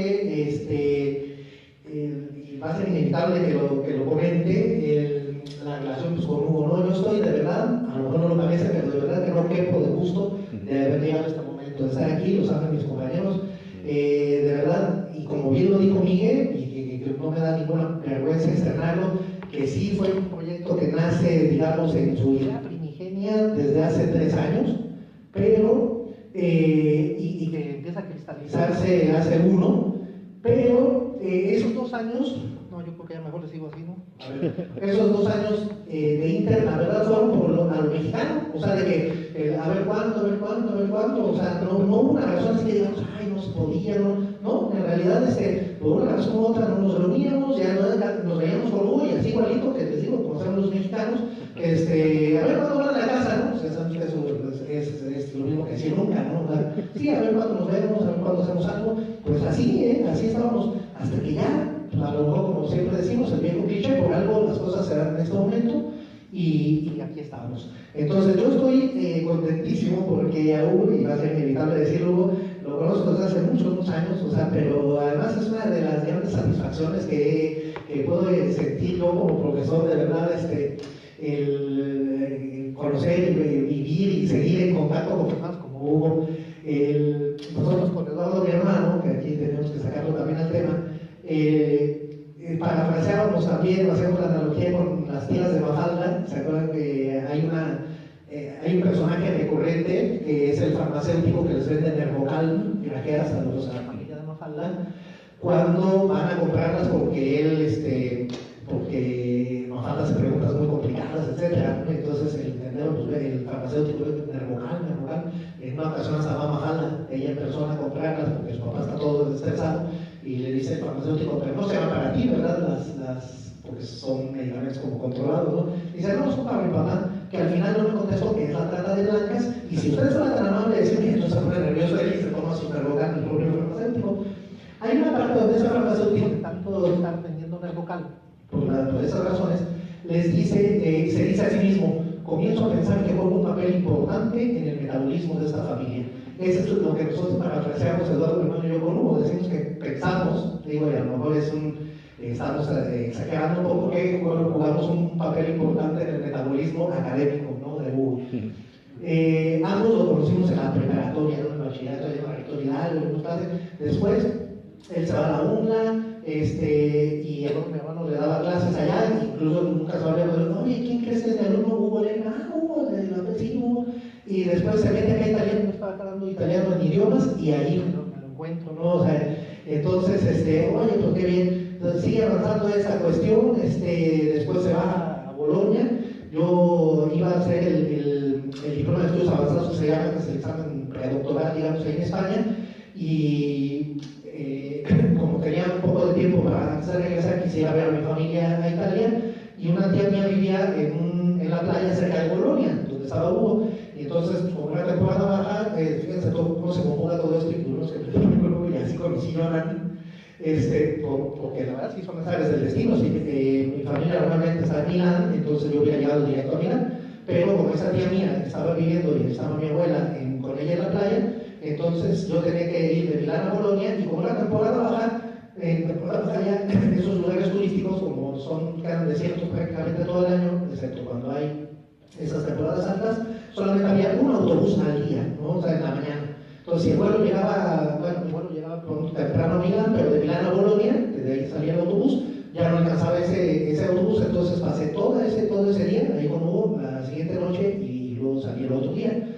y va a ser inevitable que lo comente, la relación pues, con Hugo, ¿no? Yo estoy de verdad, a lo mejor no lo parece, pero de verdad que no quepo de gusto de haber llegado a este momento, de estar aquí, lo saben mis compañeros, de verdad, y como bien lo dijo Miguel, y que no me da ninguna vergüenza externarlo, que sí fue un proyecto que nace, digamos, en su idea primigenia desde hace 3 años, pero, y que empieza a cristalizarse hace 1, pero esos 2 años, no, yo creo que ya mejor les sigo así, ¿no? A ver, esos 2 años de Inter, la verdad, fueron a lo mexicano, o sea, de que a ver cuánto, o sea, no hubo una razón así que digamos, ay, no se podía, no, en realidad, por una razón u otra no nos reuníamos, ya nos veíamos con Hugo, y así igualito, que les digo, como son los mexicanos, a ver cuándo van a la casa, ¿no? O sea, saben que eso es lo mismo que decir nunca, ¿no? O sea, sí, a ver cuándo nos vemos, a ver cuándo hacemos algo, pues así, así estábamos, hasta que ya, a lo mejor, como siempre decimos, el viejo cliché, por algo las cosas se dan en este momento, y aquí estamos. Entonces, yo estoy contentísimo porque a Hugo, y va a ser inevitable decirlo, Hugo, lo conozco desde hace muchos años, o sea, pero además es una de las grandes satisfacciones que puedo sentir yo como profesor, de verdad, el conocer, vivir y seguir en contacto con personas como Hugo. Nosotros con Eduardo, mi hermano, que aquí tenemos que sacarlo también al tema, parafraseábamos también, hacemos la analogía con las tiras de Mafalda. ¿Se acuerdan que hay un personaje recurrente que es el farmacéutico que les vende Nervocal, grajeas a la familia de Mafalda, cuando van a comprarlas porque Mafalda hace preguntas muy complicadas, etcétera? Entonces el farmacéutico vende Nervocal, en una ocasión estaba Mafalda, ella en persona a comprarlas porque su papá está todo estresado, y le dice el farmacéutico, pero no se van para ti, ¿verdad? Porque son medicamentos como controlados, ¿no? Dice, no, son para mi papá, que al final no me contestó que es la trata de blancas, y si ustedes son tan amables de decirme, entonces se pone nervioso él y se toma su Nervocal, el propio farmacéutico. Hay una parte donde ese farmacéutico, que tanto está vendiendo Nervocal, por esas razones, se dice a sí mismo, comienzo a pensar que juego un papel importante en el metabolismo de esta familia. Eso es lo que nosotros parafraseamos, Eduardo, mi hermano y yo con Hugo, decimos que pensamos, digo, y a lo mejor estamos exagerando un poco, que jugamos un papel importante en el metabolismo académico, ¿no? De Hugo. Ambos lo conocimos en la preparatoria, ¿no? En el bachillerato de rectorial, en clases. Después, él se va a la UNLA, y mi hermano le daba clases allá, incluso nunca se había dicho, oye, ¿quién crees que es el alumno? Hugo Lerma, Hugo, de la vecina Hugo. Y después se mete acá italiano, me estaba dando italiano en idiomas, y ahí me lo encuentro, ¿no? O sea, entonces, oye, pues qué bien. Entonces sigue avanzando esa cuestión, después se va a Bolonia. Yo iba a hacer el diploma de estudios avanzados que se llama, que es el examen predoctoral, digamos, ahí en España, y como tenía un poco de tiempo para antes de regresar, quisiera ver a mi familia a Italia, y una tía mía vivía en la playa cerca de Bolonia, donde estaba Hugo. Y entonces, como una temporada baja, fíjense cómo se conjuga todo esto, y tuvimos que platicar con Hugo, y así conocí yo a Nani, porque la verdad sí son las áreas del destino. Sí, mi familia normalmente está en Milán, entonces yo había llegado directo a Milán, pero como esa tía mía estaba viviendo y estaba mi abuela con ella en la playa, entonces yo tenía que ir de Milán a Bolonia, y como era temporada baja, allá esos lugares turísticos, como quedan desiertos prácticamente todo el año, excepto cuando hay esas temporadas altas, solamente había un autobús al día, ¿no? O sea, en la mañana. Entonces, si el vuelo llegaba, temprano a Milán, pero de Milán a Bolonia, desde ahí salía el autobús, ya no alcanzaba ese autobús, entonces pasé todo ese día ahí con Hugo, la siguiente noche, y luego salí el otro día.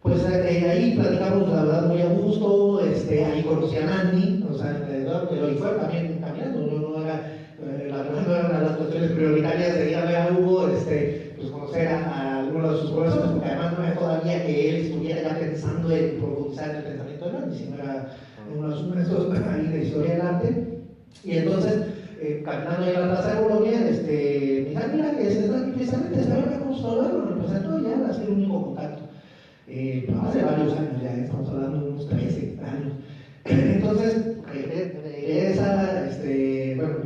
Pues ahí platicamos, la verdad, muy a gusto, ahí conocí a Nandi, o sea, alrededor, pero y fue también caminando, no era, la verdad no eran las cuestiones prioritarias de ir a ver a Hugo, pues conocer a algunos de sus profesores, porque además no era todavía que él estuviera ya pensando en profundizar en el pensamiento de Nandi, sino era unos maestros ahí de historia del arte, y entonces, caminando ahí a la plaza de Bolonia, me dijo, mira, que es aquí precisamente, esta vez vamos a hablar con el presentó, y ya ha sido el único contacto. Hace varios años ya, estamos hablando de unos 13 años. Entonces,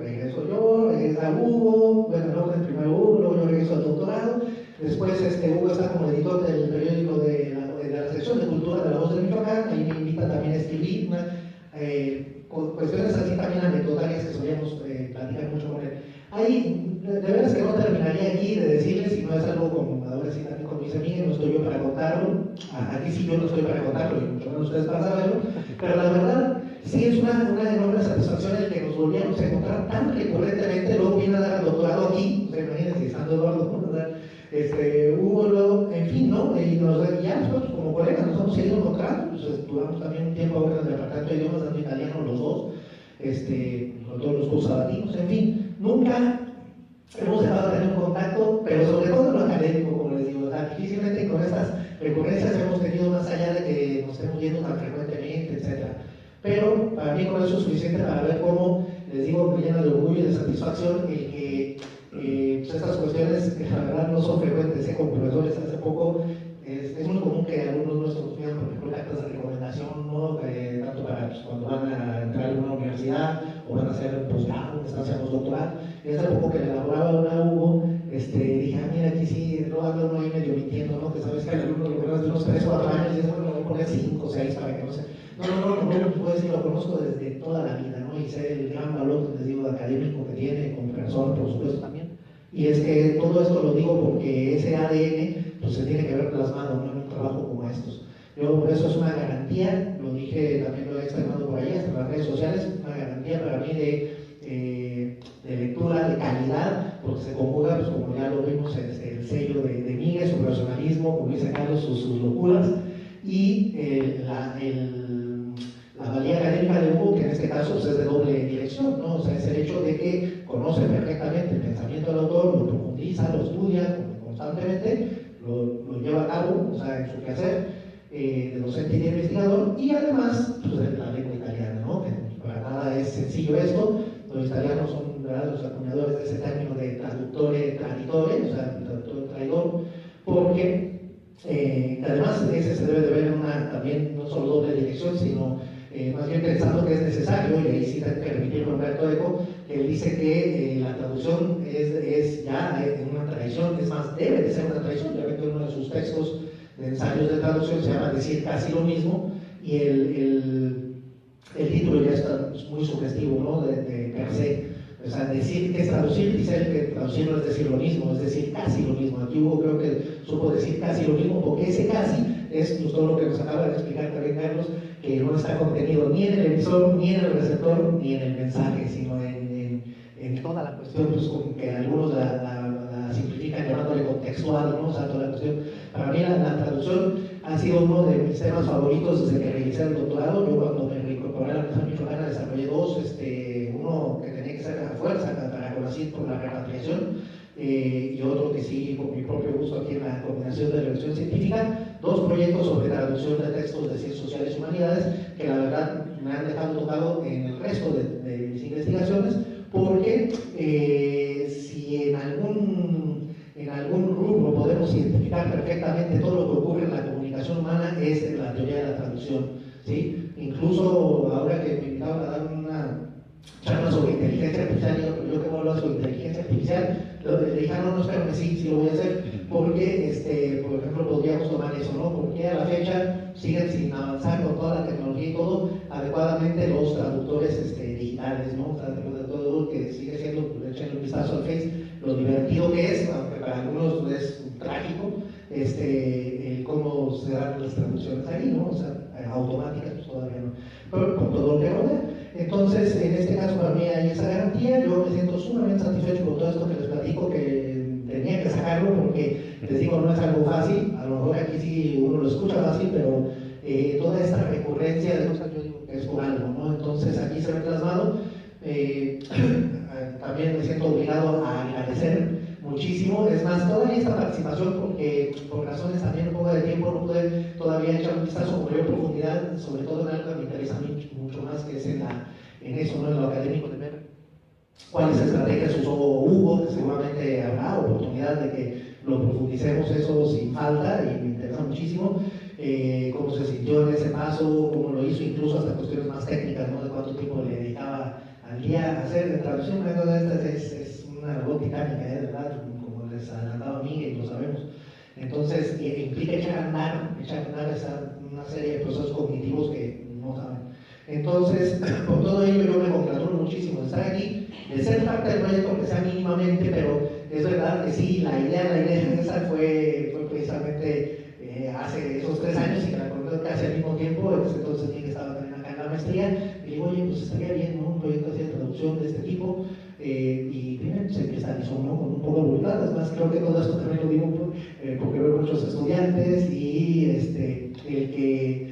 regreso yo, regresa Hugo, bueno, luego el primero Hugo, luego yo regreso al doctorado. Después Hugo está como editor del periódico de la sección de cultura de La Voz de Michoacán, ahí me invita también a escribir, cuestiones así también anecdotarias que solíamos platicar mucho con él. Ahí, de veras que no terminaría aquí de decirles, si no es algo como ahora sí también como dice Miguel, no estoy yo para contarlo, aquí sí yo no estoy para contarlo, y mucho menos ustedes para saberlo, pero la verdad sí es una enorme satisfacción el que nos volvíamos a encontrar tan recurrentemente. Luego viene a dar el doctorado aquí, o sea, imagínense, estando Eduardo, Hugo, luego, en fin, ¿no? Y ya nosotros como colegas nos hemos seguido encontrando, pues duramos también un tiempo ahora en el departamento de idiomas, dando italiano los dos, con todos los cursos sabatinos, en fin, nunca hemos dejado de tener un contacto, pero sobre todo en lo académico, como les digo, difícilmente con estas recurrencias hemos tenido más allá de que nos estemos viendo tan frecuentemente, etc. Pero para mí con eso es suficiente para ver cómo, les digo, me llena de orgullo y de satisfacción el que pues estas cuestiones, que la verdad no son frecuentes, como profesores hace poco, es muy común que algunos de nuestros pidan, por ejemplo, cartas de recomendación, ¿no? Tanto para pues, cuando van a entrar a una universidad o van a hacer un posgrado, una estancia postdoctoral. Y hace poco que le elaboraba una Hugo, dije, mira, aquí sí, no anda uno ahí medio mintiendo, ¿no? Que sabes que el alumno lo conoce de unos 3 o 4 años y es bueno, voy a poner 5 o 6 para que no se... No, puedo decir, lo conozco desde toda la vida, ¿no? Y sé el gran valor, les digo, académico que tiene, como persona, por supuesto, también. Y es que todo esto lo digo porque ese ADN pues, se tiene que ver plasmado, ¿no? En un trabajo como estos. Yo, por eso es una garantía, lo dije, también lo he externado por ahí, hasta en las redes sociales, una garantía para mí de lectura de calidad, porque se conjuga, pues como ya lo vimos, el sello de Miguel, su personalismo, como dice Carlos, sus locuras, y la valía académica de Hugo, que en este caso pues, es de doble dirección, ¿no? O sea, es el hecho de que conoce perfectamente el pensamiento del autor, lo profundiza, lo estudia constantemente, lo lleva a cabo, o sea, en su quehacer de docente y de investigador, y además, pues, la lengua italiana, ¿no? Que para nada es sencillo esto. Los italianos son, ¿verdad?, los acuñadores de ese término de traductore, traditore, o sea, traductor, traidor, porque además ese se debe de ver en también no solo doble dirección, sino más bien pensando que es necesario, y ahí sí te permitirme Humberto Eco, que él dice que la traducción es ya una tradición, es más, debe de ser una tradición. Ya ven que uno de sus textos de ensayos de traducción se llama Decir casi lo mismo, y el título ya está muy sugestivo, ¿no? De per se. O sea, decir que es traducir, dice él que traducir no es decir lo mismo, es decir casi lo mismo. Aquí Hugo creo que supo decir casi lo mismo, porque ese casi es pues, todo lo que nos acaba de explicar también Carlos, que no está contenido ni en el emisor, ni en el receptor, ni en el mensaje, sino en toda la cuestión, pues como que algunos la simplifican llamándole contextual, ¿no? O sea, toda la cuestión. Para mí la traducción ha sido uno de mis temas favoritos desde que realicé el doctorado. Yo cuando me reincorporé a la Universidad Michoacana desarrollé dos, uno que tenía que ser a fuerza para conocer por la repatriación, y otro que sí, con mi propio gusto aquí en la Coordinación de Redacción Científica, dos proyectos sobre traducción de textos de ciencias sociales y humanidades que la verdad me han dejado tocado en el resto de mis investigaciones, porque si en algún rubro podemos identificar perfectamente todo lo que ocurre en la comunicación humana es en la teoría de la traducción, ¿sí? Incluso ahora que me invitaron a dar una charla sobre inteligencia artificial, yo que voy a hablar sobre inteligencia artificial, le dije, no, espérame, sí lo voy a hacer, porque, por ejemplo, podríamos tomar eso, ¿no? Porque a la fecha siguen sin avanzar con toda la tecnología y todo adecuadamente los traductores digitales, ¿no? O sea, de todo que sigue siendo, echenle un vistazo al Face, lo divertido que es, aunque para algunos es trágico, cómo se dan las traducciones ahí, ¿no? O sea, automáticas, pues todavía no, pero con todo lo que rodea. Entonces, en este caso para mí hay esa garantía, yo me siento sumamente satisfecho con todo esto que les platico, que tenía que sacarlo porque, les digo, no es algo fácil, a lo mejor aquí sí uno lo escucha fácil, pero toda esta recurrencia de cosas yo digo que es por algo, ¿no? Entonces aquí se ve plasmado, también me siento obligado a agradecer muchísimo, es más, toda esta participación, porque por razones también un poco de tiempo no pude todavía echar un vistazo con mayor profundidad, sobre todo en algo que me interesa a mí mucho más, que es en eso, ¿no? En lo académico, de ver cuáles estrategias usó Hugo, que seguramente habrá oportunidad de que lo profundicemos eso sin falta, y me interesa muchísimo cómo se sintió en ese paso, cómo lo hizo, incluso hasta cuestiones más técnicas, ¿no? De cuánto tiempo le dedicaba al día a hacer de traducción. Una cosa de estas es una labor titánica, de verdad, como les adelantaba Miguel, lo sabemos. Entonces, implica echar a andar una serie de procesos cognitivos que no saben. Entonces, por todo ello, yo me congratulo muchísimo de estar aquí, de ser parte del proyecto, que sea mínimamente, pero es verdad que sí, la idea esa fue precisamente hace esos 3 años, y que la conocí casi al mismo tiempo. Entonces Miguel estaba también acá en la maestría, y digo, oye, pues estaría bien, ¿no? Un proyecto así de traducción de este tipo. Y primero se cristalizó, ¿no? Con un poco de voluntad. Además, creo que todo esto también lo digo porque veo muchos estudiantes, y el que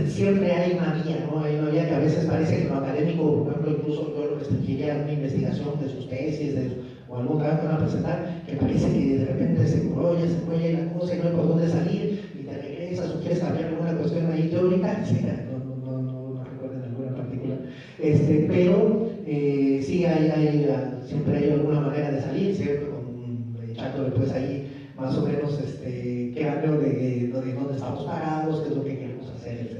siempre hay una vía, ¿no? Hay una vía que a veces parece que en lo académico, por ejemplo, incluso yo lo restringiría a una investigación de sus tesis o algún trabajo que van a presentar, que parece que de repente se enrolla y la cosa, y no hay por dónde salir, y te regresas o quieres cambiar alguna cuestión ahí teórica, sí, no recuerden alguna en particular, pero sí siempre hay alguna manera de salir, siempre echándole pues ahí más o menos qué hablo de dónde estamos parados, qué es lo que queremos hacer, etc.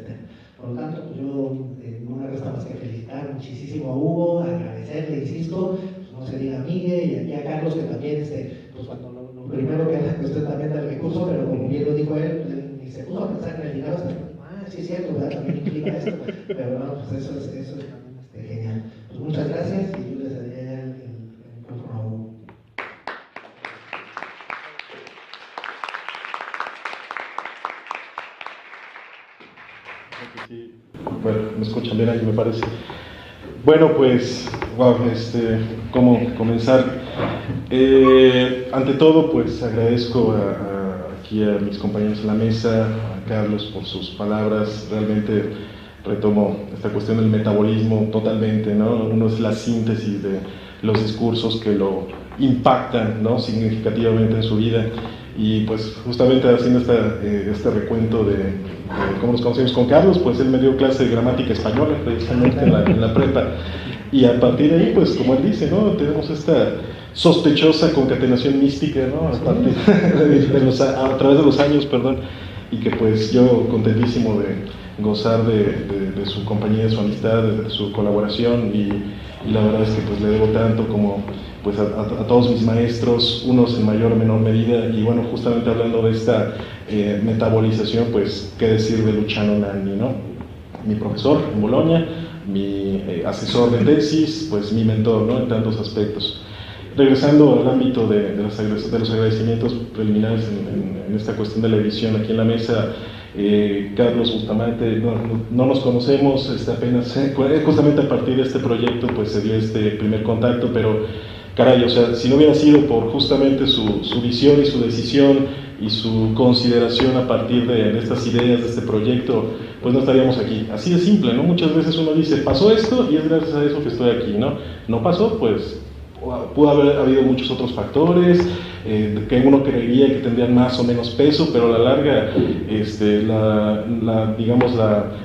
Por lo tanto, pues yo no me resta más que felicitar muchísimo a Hugo, agradecerle, insisto, pues no se diga a Miguel y aquí a Carlos, que también pues cuando lo primero que la cuestión también del recurso, pero como bien lo dijo él, pues, ni se puso a pensar en el dinero, sí es cierto, ¿verdad? También implica esto, pero no, pues eso es también genial. Pues muchas gracias, y yo les daría el micrófono a Hugo. Sí. Bueno, me escuchan bien ahí, me parece. Bueno, pues, wow, ¿cómo comenzar? Ante todo, pues agradezco aquí a mis compañeros en la mesa, a Carlos por sus palabras. Realmente retomo esta cuestión del metabolismo totalmente, ¿no? Uno es la síntesis de los discursos que lo impactan, ¿no? Significativamente en su vida. Y pues justamente haciendo este recuento de cómo nos conocimos con Carlos, pues él me dio clase de gramática española precisamente en la prepa, y a partir de ahí, pues como él dice, ¿no? Tenemos esta sospechosa concatenación mística, ¿no? A través de los años, perdón, y que pues yo contentísimo de gozar de su compañía, de su amistad, de su colaboración, y la verdad es que pues le debo tanto como pues a todos mis maestros, unos en mayor o menor medida. Y bueno, justamente hablando de esta metabolización, pues qué decir de Luciano Nanni, ¿no? Mi profesor en Bolonia, mi asesor de tesis, pues mi mentor, ¿no? En tantos aspectos. Regresando al ámbito de los agradecimientos preliminares en esta cuestión de la edición aquí en la mesa, Carlos Bustamante, no nos conocemos apenas, justamente a partir de este proyecto pues se dio este primer contacto, pero caray, o sea, si no hubiera sido por justamente su visión y su decisión y su consideración a partir de estas ideas, de este proyecto, pues no estaríamos aquí. Así de simple, ¿no? Muchas veces uno dice, pasó esto y es gracias a eso que estoy aquí, ¿no? No pasó, pues pudo haber habido muchos otros factores que uno creería que tendrían más o menos peso, pero a la larga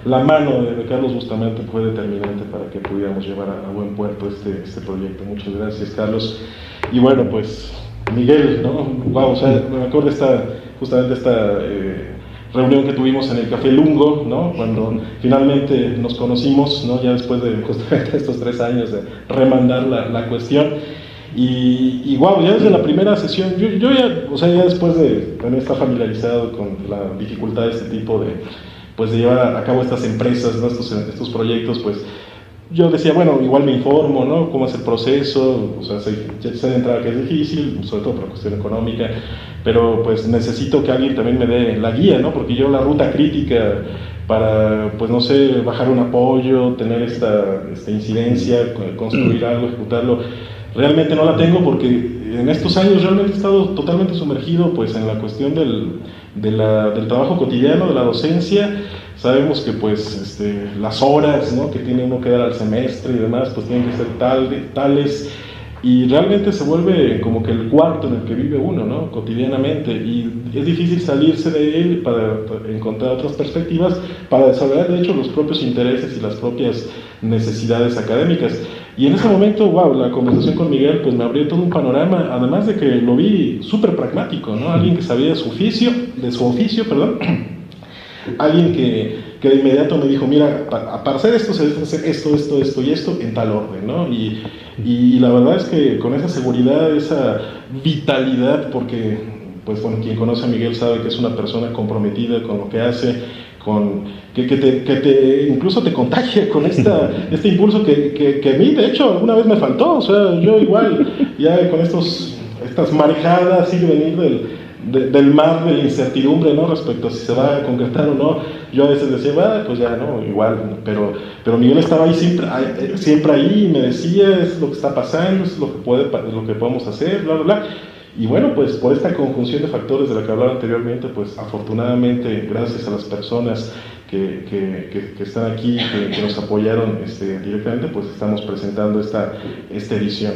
la mano de Carlos Bustamante fue determinante para que pudiéramos llevar a buen puerto este proyecto. Muchas gracias, Carlos. Y bueno, pues Miguel, ¿no? Wow, o sea, me acuerdo justamente esta reunión que tuvimos en el Café Lungo, ¿no? Cuando finalmente nos conocimos, ¿no? Ya después de justamente estos 3 años de remandar la cuestión. Y wow, ya desde la primera sesión, yo ya, o sea, ya después de estar familiarizado con la dificultad de este tipo de, pues de llevar a cabo estas empresas, ¿no? estos proyectos, pues yo decía, bueno, igual me informo, ¿no? Cómo es el proceso, o sea, sé de entrada que es difícil, sobre todo por la cuestión económica, pero pues necesito que alguien también me dé la guía, ¿no? Porque yo la ruta crítica para, pues no sé, bajar un apoyo, tener esta incidencia, construir algo, ejecutarlo, realmente no la tengo porque en estos años realmente he estado totalmente sumergido pues en la cuestión del trabajo cotidiano, de la docencia. Sabemos que pues las horas, ¿no?, que tiene uno que dar al semestre y demás pues tienen que ser tales, y realmente se vuelve como que el cuarto en el que vive uno, ¿no?, cotidianamente, y es difícil salirse de él para encontrar otras perspectivas, para desarrollar de hecho los propios intereses y las propias necesidades académicas. Y en ese momento, wow, la conversación con Miguel pues me abrió todo un panorama, además de que lo vi súper pragmático, ¿no? Alguien que sabía de su oficio, alguien que de inmediato me dijo, mira, para hacer esto se debe hacer esto y esto en tal orden, ¿no? Y la verdad es que con esa seguridad, esa vitalidad, porque, pues bueno, quien conoce a Miguel sabe que es una persona comprometida con lo que hace, que incluso te contagia con este impulso que a mí, de hecho, alguna vez me faltó. O sea, yo igual, ya con estas marejadas, así de venir del mar de la incertidumbre, ¿no?, respecto a si se va a concretar o no, yo a veces decía, pues ya, no, igual, pero Miguel estaba ahí siempre ahí, y me decía, es lo que está pasando, es lo que podemos hacer, bla, bla, bla. Y bueno, pues por esta conjunción de factores de la que hablaba anteriormente, pues afortunadamente, gracias a las personas que están aquí, que nos apoyaron directamente, pues estamos presentando esta edición.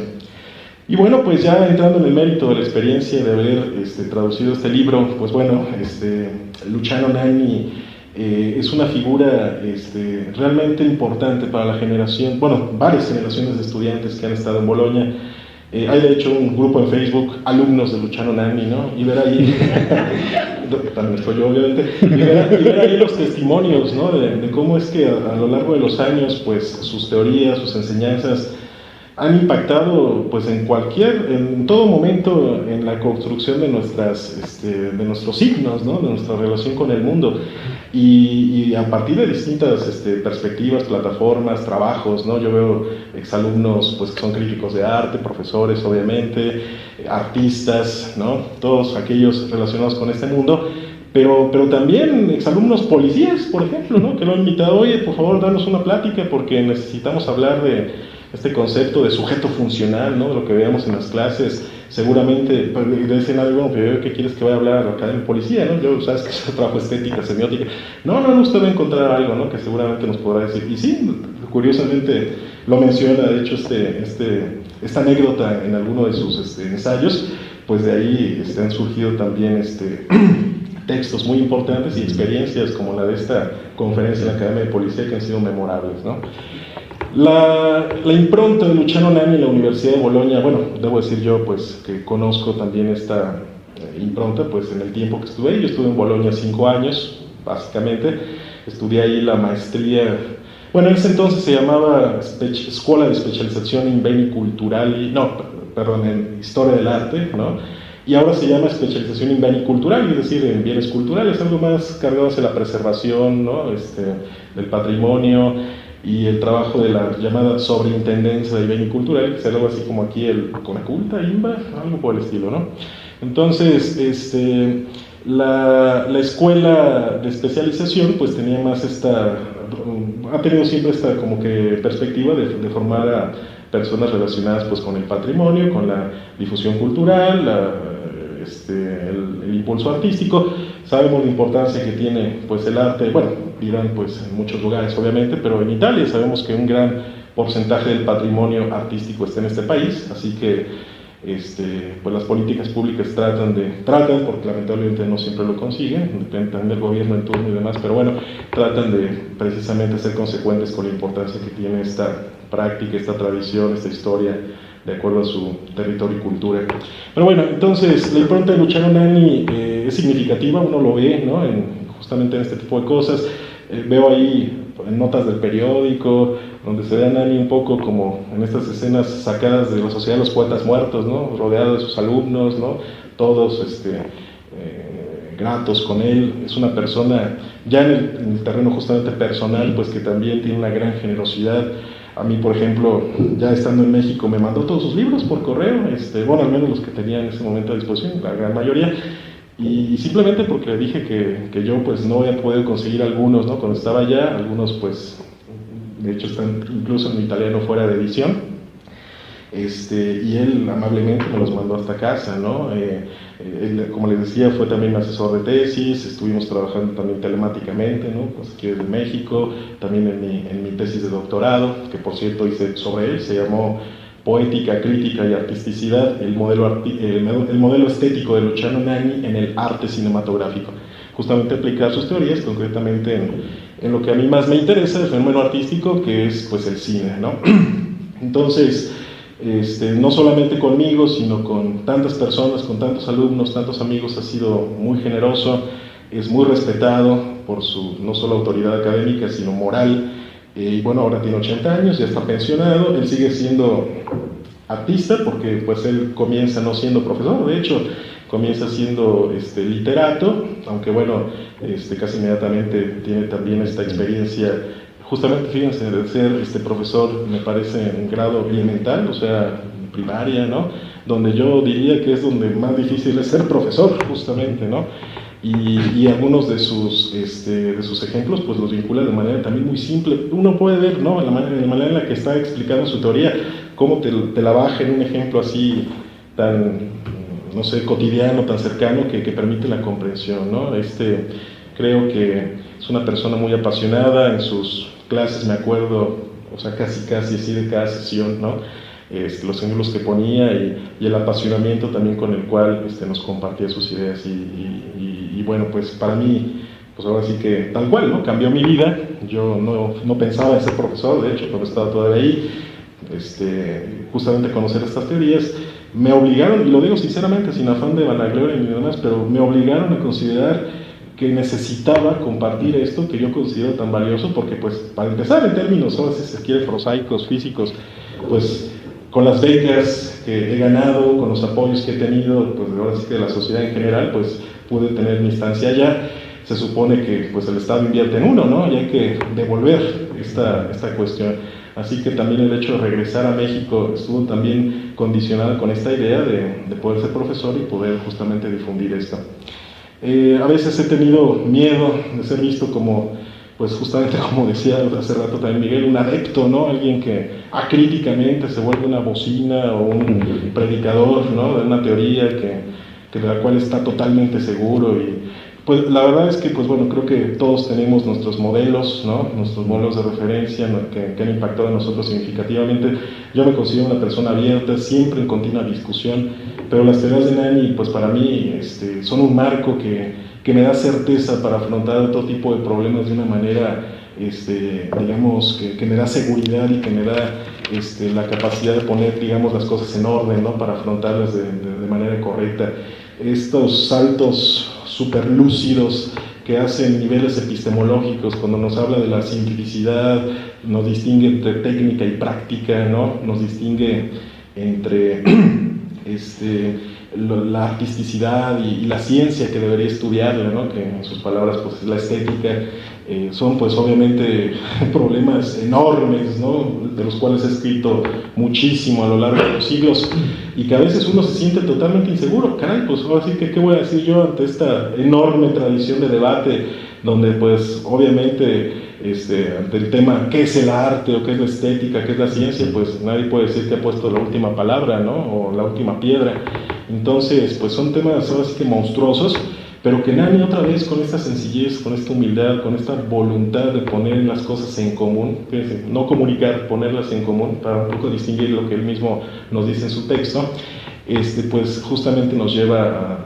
Y bueno, pues ya entrando en el mérito de la experiencia de haber traducido este libro, pues bueno, Luciano Nanni es una figura realmente importante para la generación, bueno, varias generaciones de estudiantes que han estado en Bolonia. Hay de hecho un grupo en Facebook, alumnos de Luciano Nanni, ¿no? Y ver ahí, también estoy yo obviamente, y ver ahí los testimonios, ¿no?, de cómo es que a lo largo de los años, pues sus teorías, sus enseñanzas han impactado pues en todo momento en la construcción de nuestros signos, ¿no?, de nuestra relación con el mundo, y a partir de distintas perspectivas, plataformas, trabajos, ¿no? Yo veo exalumnos pues que son críticos de arte, profesores obviamente, artistas, ¿no?, todos aquellos relacionados con este mundo, pero también exalumnos policías, por ejemplo, ¿no?, que lo han invitado, oye, por favor, danos una plática porque necesitamos hablar de este concepto de sujeto funcional, ¿no?, de lo que veamos en las clases. Seguramente dicen algo, bueno, ¿qué quieres que vaya a hablar acá en policía, no? Yo, sabes que yo trabajo estética, semiótica. No, usted va a encontrar algo, ¿no?, que seguramente nos podrá decir. Y sí, curiosamente lo menciona, de hecho, esta anécdota en alguno de sus ensayos, pues de ahí han surgido también textos muy importantes y experiencias como la de esta conferencia en la Academia de Policía que han sido memorables, ¿no? La impronta de Luciano Nanni en la Universidad de Bolonia, bueno, debo decir yo pues que conozco también esta impronta pues en el tiempo que estuve ahí. Yo estuve en Bolonia 5 años, básicamente, estudié ahí la maestría, bueno, en ese entonces se llamaba Escuela de Especialización in Beni Culturali, en Historia del Arte, ¿no?, y ahora se llama Especialización in Beni Culturali, es decir, en bienes culturales, algo más cargado hacia la preservación, ¿no?, del patrimonio, y el trabajo de la llamada Sobreintendencia de Beni Cultural, que es algo así como aquí el Conaculta, INBA, algo por el estilo, ¿no? Entonces, la escuela de especialización pues tenía más ha tenido siempre esta como que perspectiva de formar a personas relacionadas pues con el patrimonio, con la difusión cultural, el impulso artístico. Sabemos la importancia que tiene pues el arte, bueno, dirán pues en muchos lugares obviamente, pero en Italia sabemos que un gran porcentaje del patrimonio artístico está en este país, así que pues las políticas públicas tratan, porque lamentablemente no siempre lo consiguen, depende también del gobierno en turno y demás, pero bueno, tratan de precisamente ser consecuentes con la importancia que tiene esta práctica, esta tradición, esta historia, de acuerdo a su territorio y cultura. Pero bueno, entonces la impronta de Luciano Nanni es significativa, uno lo ve, ¿no?, justamente en este tipo de cosas. Veo ahí en notas del periódico, donde se ve a Nani un poco como en estas escenas sacadas de la Sociedad de los Poetas Muertos, ¿no? Rodeado de sus alumnos, ¿no? Todos gratos con él. Es una persona, ya en el terreno justamente personal, pues que también tiene una gran generosidad. A mí, por ejemplo, ya estando en México, me mandó todos sus libros por correo, bueno, al menos los que tenía en ese momento a disposición, la gran mayoría, y simplemente porque le dije que yo pues no había podido conseguir algunos, ¿no? Cuando estaba allá, algunos pues, de hecho están incluso en italiano fuera de edición, y él amablemente me los mandó hasta casa, ¿no? Él, como les decía, fue también asesor de tesis, estuvimos trabajando también telemáticamente, ¿no? Pues aquí desde México, también en mi tesis de doctorado, que por cierto hice sobre él, se llamó Poética, Crítica y Artisticidad, el modelo estético de Luciano Nani en el arte cinematográfico. Justamente aplicar sus teorías concretamente en lo que a mí más me interesa, el fenómeno artístico, que es pues el cine, ¿no? Entonces, no solamente conmigo, sino con tantas personas, con tantos alumnos, tantos amigos, ha sido muy generoso, es muy respetado por su no solo autoridad académica, sino moral, y bueno, ahora tiene 80 años, ya está pensionado, él sigue siendo artista, porque pues él comienza no siendo profesor, de hecho, comienza siendo literato, aunque bueno, casi inmediatamente tiene también esta experiencia. Justamente, fíjense, de ser profesor, me parece en grado elemental, o sea, primaria, ¿no? Donde yo diría que es donde más difícil es ser profesor, justamente, ¿no? Y algunos de sus ejemplos, pues los vincula de manera también muy simple. Uno puede ver, ¿no? La manera en la que está explicando su teoría, cómo te la baja en un ejemplo así tan, no sé, cotidiano, tan cercano, que permite la comprensión, ¿no? Creo que es una persona muy apasionada en sus clases, me acuerdo, o sea, casi así de cada sesión, ¿no? Los ejemplos que ponía y el apasionamiento también con el cual nos compartía sus ideas y bueno, pues para mí, pues ahora sí que tal cual, ¿no? Cambió mi vida. Yo no pensaba en ser profesor, de hecho, cuando estaba todavía ahí, justamente conocer estas teorías me obligaron, y lo digo sinceramente, sin afán de vanagloria ni demás, pero me obligaron a considerar que necesitaba compartir esto que yo considero tan valioso, porque pues para empezar en términos, ahora si se quiere, prosaicos, físicos, pues con las becas que he ganado, con los apoyos que he tenido, pues ahora sí que de la sociedad en general, pues pude tener mi estancia allá. Se supone que pues el Estado invierte en uno, ¿no? Y hay que devolver esta cuestión. Así que también el hecho de regresar a México estuvo también condicionado con esta idea de poder ser profesor y poder justamente difundir esto. A veces he tenido miedo de ser visto como, pues justamente como decía hace rato también Miguel, un adepto, ¿no? Alguien que acríticamente se vuelve una bocina o un predicador, ¿no? De una teoría de la cual está totalmente seguro. Y pues la verdad es que, pues bueno, creo que todos tenemos nuestros modelos, ¿no? Nuestros modelos de referencia, ¿no? que han impactado en nosotros significativamente. Yo me considero una persona abierta, siempre en continua discusión, pero las teorías de Nani, pues para mí son un marco que me da certeza para afrontar otro tipo de problemas de una manera, digamos, que me da seguridad y que me da la capacidad de poner, digamos, las cosas en orden, ¿no? Para afrontarlas de manera correcta. Estos saltos súper lúcidos que hacen niveles epistemológicos, cuando nos habla de la cientificidad, nos distingue entre técnica y práctica, ¿no? Nos distingue entre la artisticidad y la ciencia que debería estudiarla, ¿no? Que en sus palabras pues es la estética. Son pues obviamente problemas enormes, ¿no? De los cuales he escrito muchísimo a lo largo de los siglos y que a veces uno se siente totalmente inseguro. Caray, pues ahora sí que ¿qué voy a decir yo ante esta enorme tradición de debate donde pues obviamente ante el tema ¿qué es el arte? O ¿qué es la estética? ¿Qué es la ciencia? Pues nadie puede decir que ha puesto la última palabra, ¿no? O la última piedra. Entonces pues son temas ahora sí que monstruosos, pero que Nani otra vez con esta sencillez, con esta humildad, con esta voluntad de poner las cosas en común, fíjense, no comunicar, ponerlas en común, para un poco distinguir lo que él mismo nos dice en su texto, pues justamente nos lleva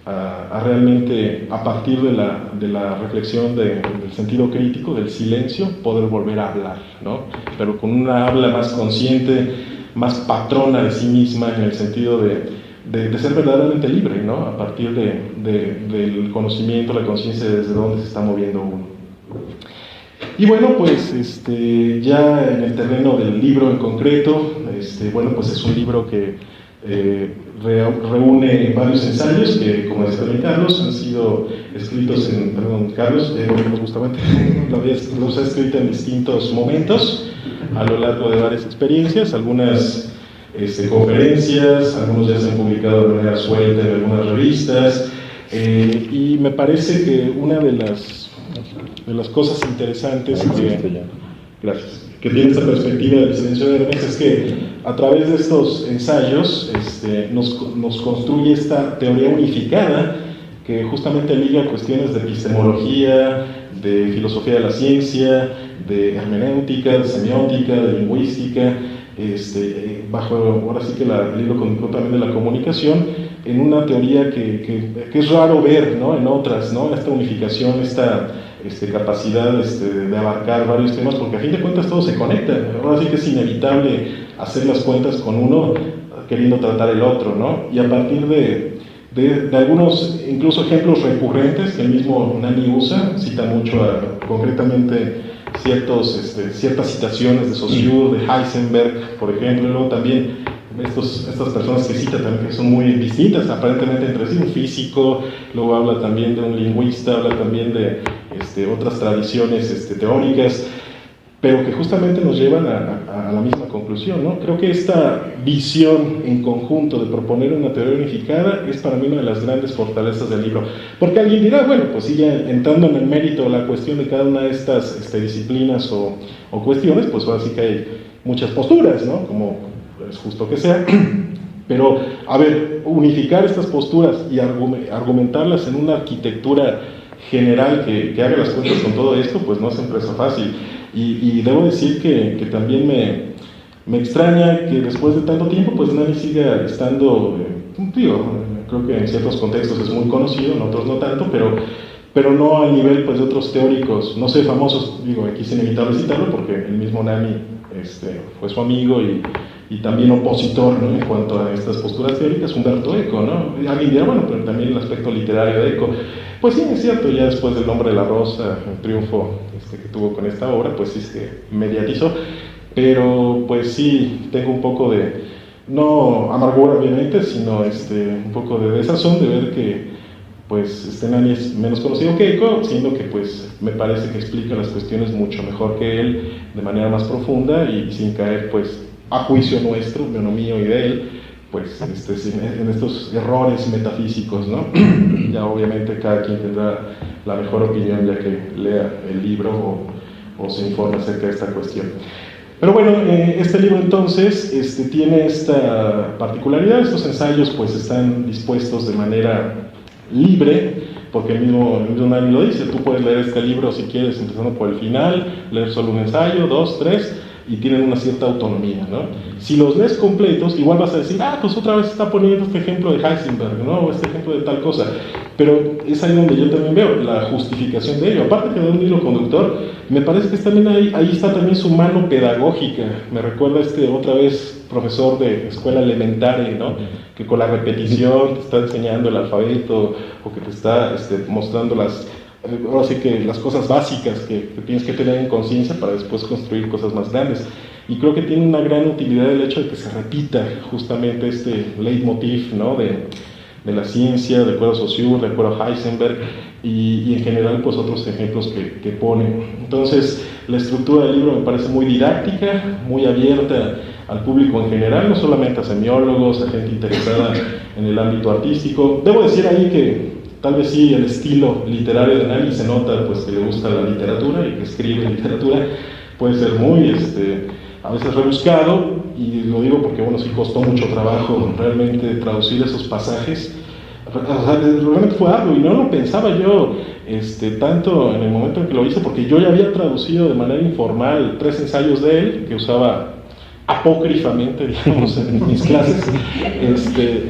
a realmente, a partir de la reflexión del sentido crítico, del silencio, poder volver a hablar, ¿no? Pero con una habla más consciente, más patrona de sí misma, en el sentido de ser verdaderamente libre, ¿no? A partir del conocimiento, la conciencia de desde dónde se está moviendo uno. Y bueno, pues ya en el terreno del libro en concreto, bueno, pues es un libro que reúne varios ensayos que, como decía Carlos, han sido escritos Carlos, justamente los ha escrito en distintos momentos a lo largo de varias experiencias, algunas conferencias, algunos ya se han publicado de manera suelta en algunas revistas, y me parece que una de las cosas interesantes que tiene esta perspectiva del silencio de Hermes es que a través de estos ensayos nos construye esta teoría unificada que justamente liga cuestiones de epistemología, de filosofía de la ciencia, de hermenéutica, de semiótica, de lingüística, bajo ahora sí que el hilo conductor también de la comunicación, en una teoría que es raro ver, ¿no?, en otras, ¿no?, esta unificación, esta capacidad de abarcar varios temas, porque a fin de cuentas todo se conecta. Ahora sí que es inevitable hacer las cuentas con uno queriendo tratar el otro, ¿no? Y a partir de algunos incluso ejemplos recurrentes que el mismo Nani usa, cita mucho concretamente ciertas citaciones de Saussure, de Heisenberg, por ejemplo, y luego también estas personas que cita también, que son muy distintas aparentemente entre sí, un físico, luego habla también de un lingüista, habla también de otras tradiciones teóricas, pero que justamente nos llevan a la misma conclusión, ¿no? Creo que esta visión en conjunto de proponer una teoría unificada es para mí una de las grandes fortalezas del libro, porque alguien dirá, bueno, pues sí, ya entrando en el mérito de la cuestión de cada una de estas disciplinas o cuestiones, pues ahora sí que hay muchas posturas, ¿no?, como es justo que sea, pero, a ver, unificar estas posturas y argumentarlas en una arquitectura general que haga las cuentas con todo esto, pues no es empresa fácil. Y debo decir que también me extraña que después de tanto tiempo, pues Nani siga estando, creo que en ciertos contextos es muy conocido, en otros no tanto, pero no al nivel pues de otros teóricos, no sé, famosos, aquí es inevitable citarlo porque el mismo Nani fue su amigo y también opositor, ¿no?, en cuanto a estas posturas teóricas, Humberto Eco, ¿no? Alguien dirá, bueno, pero también el aspecto literario de Eco. Pues sí, es cierto, ya después del Nombre de la Rosa, el triunfo que tuvo con esta obra, pues sí se mediatizó, pero pues sí, tengo un poco de, no amargura obviamente, sino un poco de desazón de ver que pues Nani es menos conocido que Eco, siendo que pues me parece que explica las cuestiones mucho mejor que él, de manera más profunda y sin caer pues a juicio nuestro, mío y de él, pues en estos errores metafísicos, ¿no? Ya obviamente cada quien tendrá la mejor opinión ya que lea el libro o se informe acerca de esta cuestión. Pero bueno, este libro entonces tiene esta particularidad, estos ensayos pues están dispuestos de manera libre, porque el mismo Nani lo dice, tú puedes leer este libro si quieres empezando por el final, leer solo un ensayo, 2, 3, y tienen una cierta autonomía, ¿no? Si los lees completos, igual vas a decir, pues otra vez está poniendo este ejemplo de Heisenberg, ¿no?, o este ejemplo de tal cosa, pero es ahí donde yo también veo la justificación de ello. Aparte que de un hilo conductor, me parece que también ahí está también su mano pedagógica. Me recuerda otra vez profesor de escuela elementaria, ¿no?, que con la repetición te está enseñando el alfabeto o que te está mostrando ahora sí que las cosas básicas que tienes que tener en conciencia para después construir cosas más grandes. Y creo que tiene una gran utilidad el hecho de que se repita justamente este leitmotiv, ¿no?, de la ciencia, de acuerdo a Saussure, de acuerdo a Heisenberg, y en general pues otros ejemplos que ponen. Entonces la estructura del libro me parece muy didáctica, muy abierta al público en general, no solamente a semiólogos, a gente interesada en el ámbito artístico. Debo decir ahí que tal vez sí el estilo literario de Nani se nota pues que le gusta la literatura y que escribe literatura, puede ser muy a veces rebuscado, y lo digo porque bueno, sí costó mucho trabajo realmente traducir esos pasajes. O sea, realmente fue algo, y no lo pensaba yo tanto en el momento en que lo hice, porque yo ya había traducido de manera informal 3 ensayos de él que usaba apócrifamente, digamos, en mis clases,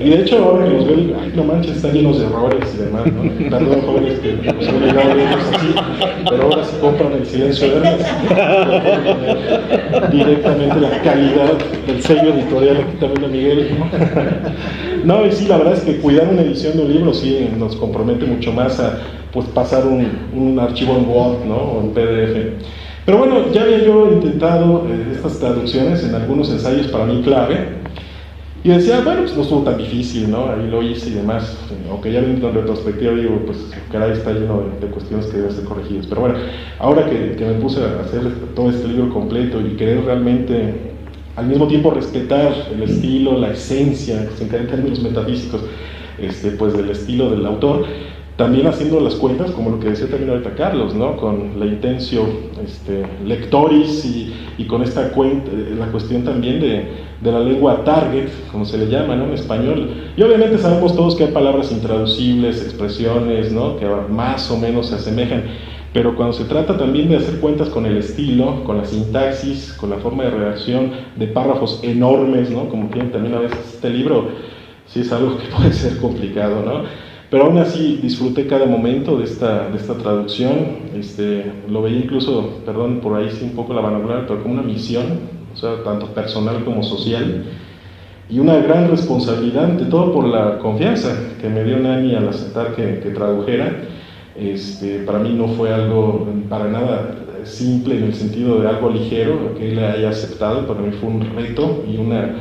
y de hecho ahora que los veo digo, ay, no manches, están llenos de errores y demás, ¿no? Perdón, jóvenes, que nos han llegado a verlos así, pero ahora sí compran El silencio de Ernest, directamente la calidad del sello editorial aquí también de Miguel, ¿no? Y sí, la verdad es que cuidar una edición de un libro sí nos compromete mucho más a pues pasar un archivo en Word, ¿no? O en PDF. Pero bueno, ya había yo intentado estas traducciones en algunos ensayos para mí clave, y decía, bueno, pues no estuvo tan difícil, ¿no? Ahí lo hice y demás, aunque ya viendo en retrospectiva digo, pues caray, está lleno de cuestiones que deben ser corregidas. Pero bueno, ahora que me puse a hacer todo este libro completo y querer realmente al mismo tiempo respetar el estilo, la esencia, que se encarga en términos metafísicos, pues del estilo del autor, también haciendo las cuentas, como lo que decía también ahorita Carlos, ¿no? Con la intentio lectoris y con esta la cuestión también de la lengua target, como se le llama, ¿no? En español. Y obviamente sabemos todos que hay palabras intraducibles, expresiones, ¿no? Que más o menos se asemejan, pero cuando se trata también de hacer cuentas con el estilo, con la sintaxis, con la forma de redacción de párrafos enormes, ¿no? Como tiene también a veces este libro, sí es algo que puede ser complicado, ¿no? Pero aún así disfruté cada momento de esta traducción, lo veía incluso, perdón, por ahí sí un poco la vanagloria, pero como una misión, o sea, tanto personal como social, y una gran responsabilidad, ante todo por la confianza que me dio Nani al aceptar que tradujera. Para mí no fue algo para nada simple en el sentido de algo ligero, que él haya aceptado. Para mí fue un reto y una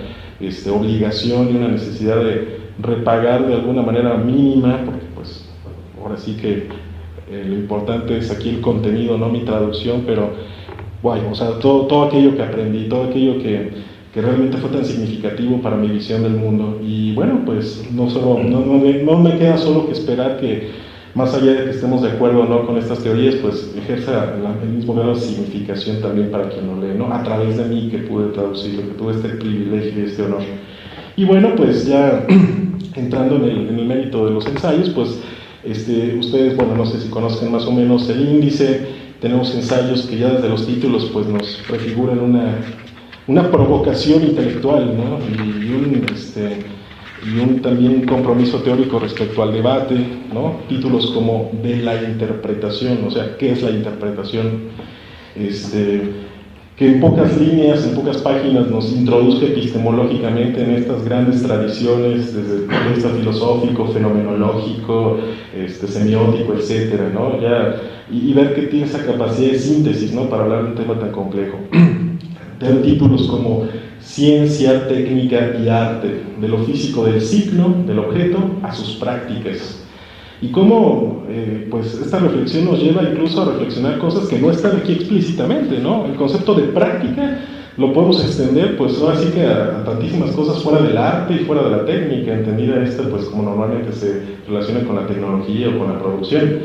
obligación y una necesidad de repagar de alguna manera mínima, porque pues ahora sí que lo importante es aquí el contenido, no mi traducción, pero bueno, o sea, todo aquello que aprendí, todo aquello que realmente fue tan significativo para mi visión del mundo. Y bueno, pues no me queda solo que esperar que, más allá de que estemos de acuerdo o no con estas teorías, pues ejerza el mismo grado de significación también para quien lo lee, ¿no? A través de mí que pude traducirlo, que tuve este privilegio y este honor. Y bueno, pues ya entrando en el mérito de los ensayos, pues ustedes, bueno, no sé si conozcan más o menos el índice. Tenemos ensayos que ya desde los títulos pues nos prefiguran una provocación intelectual, ¿no? Y un también un compromiso teórico respecto al debate, ¿no? Títulos como de la interpretación, o sea, ¿qué es la interpretación? Que en pocas líneas, en pocas páginas nos introduzca epistemológicamente en estas grandes tradiciones desde el punto de vista filosófico, fenomenológico, semiótico, etcétera, ¿no? Y ver que tiene esa capacidad de síntesis, ¿no? Para hablar de un tema tan complejo. Tener títulos como Ciencia, Técnica y Arte, de lo físico del ciclo, del objeto, a sus prácticas. Y cómo pues esta reflexión nos lleva incluso a reflexionar cosas que no están aquí explícitamente, ¿no? El concepto de práctica lo podemos extender pues ahora sí que a tantísimas cosas fuera del arte y fuera de la técnica, entendida esta pues como normalmente se relaciona con la tecnología o con la producción.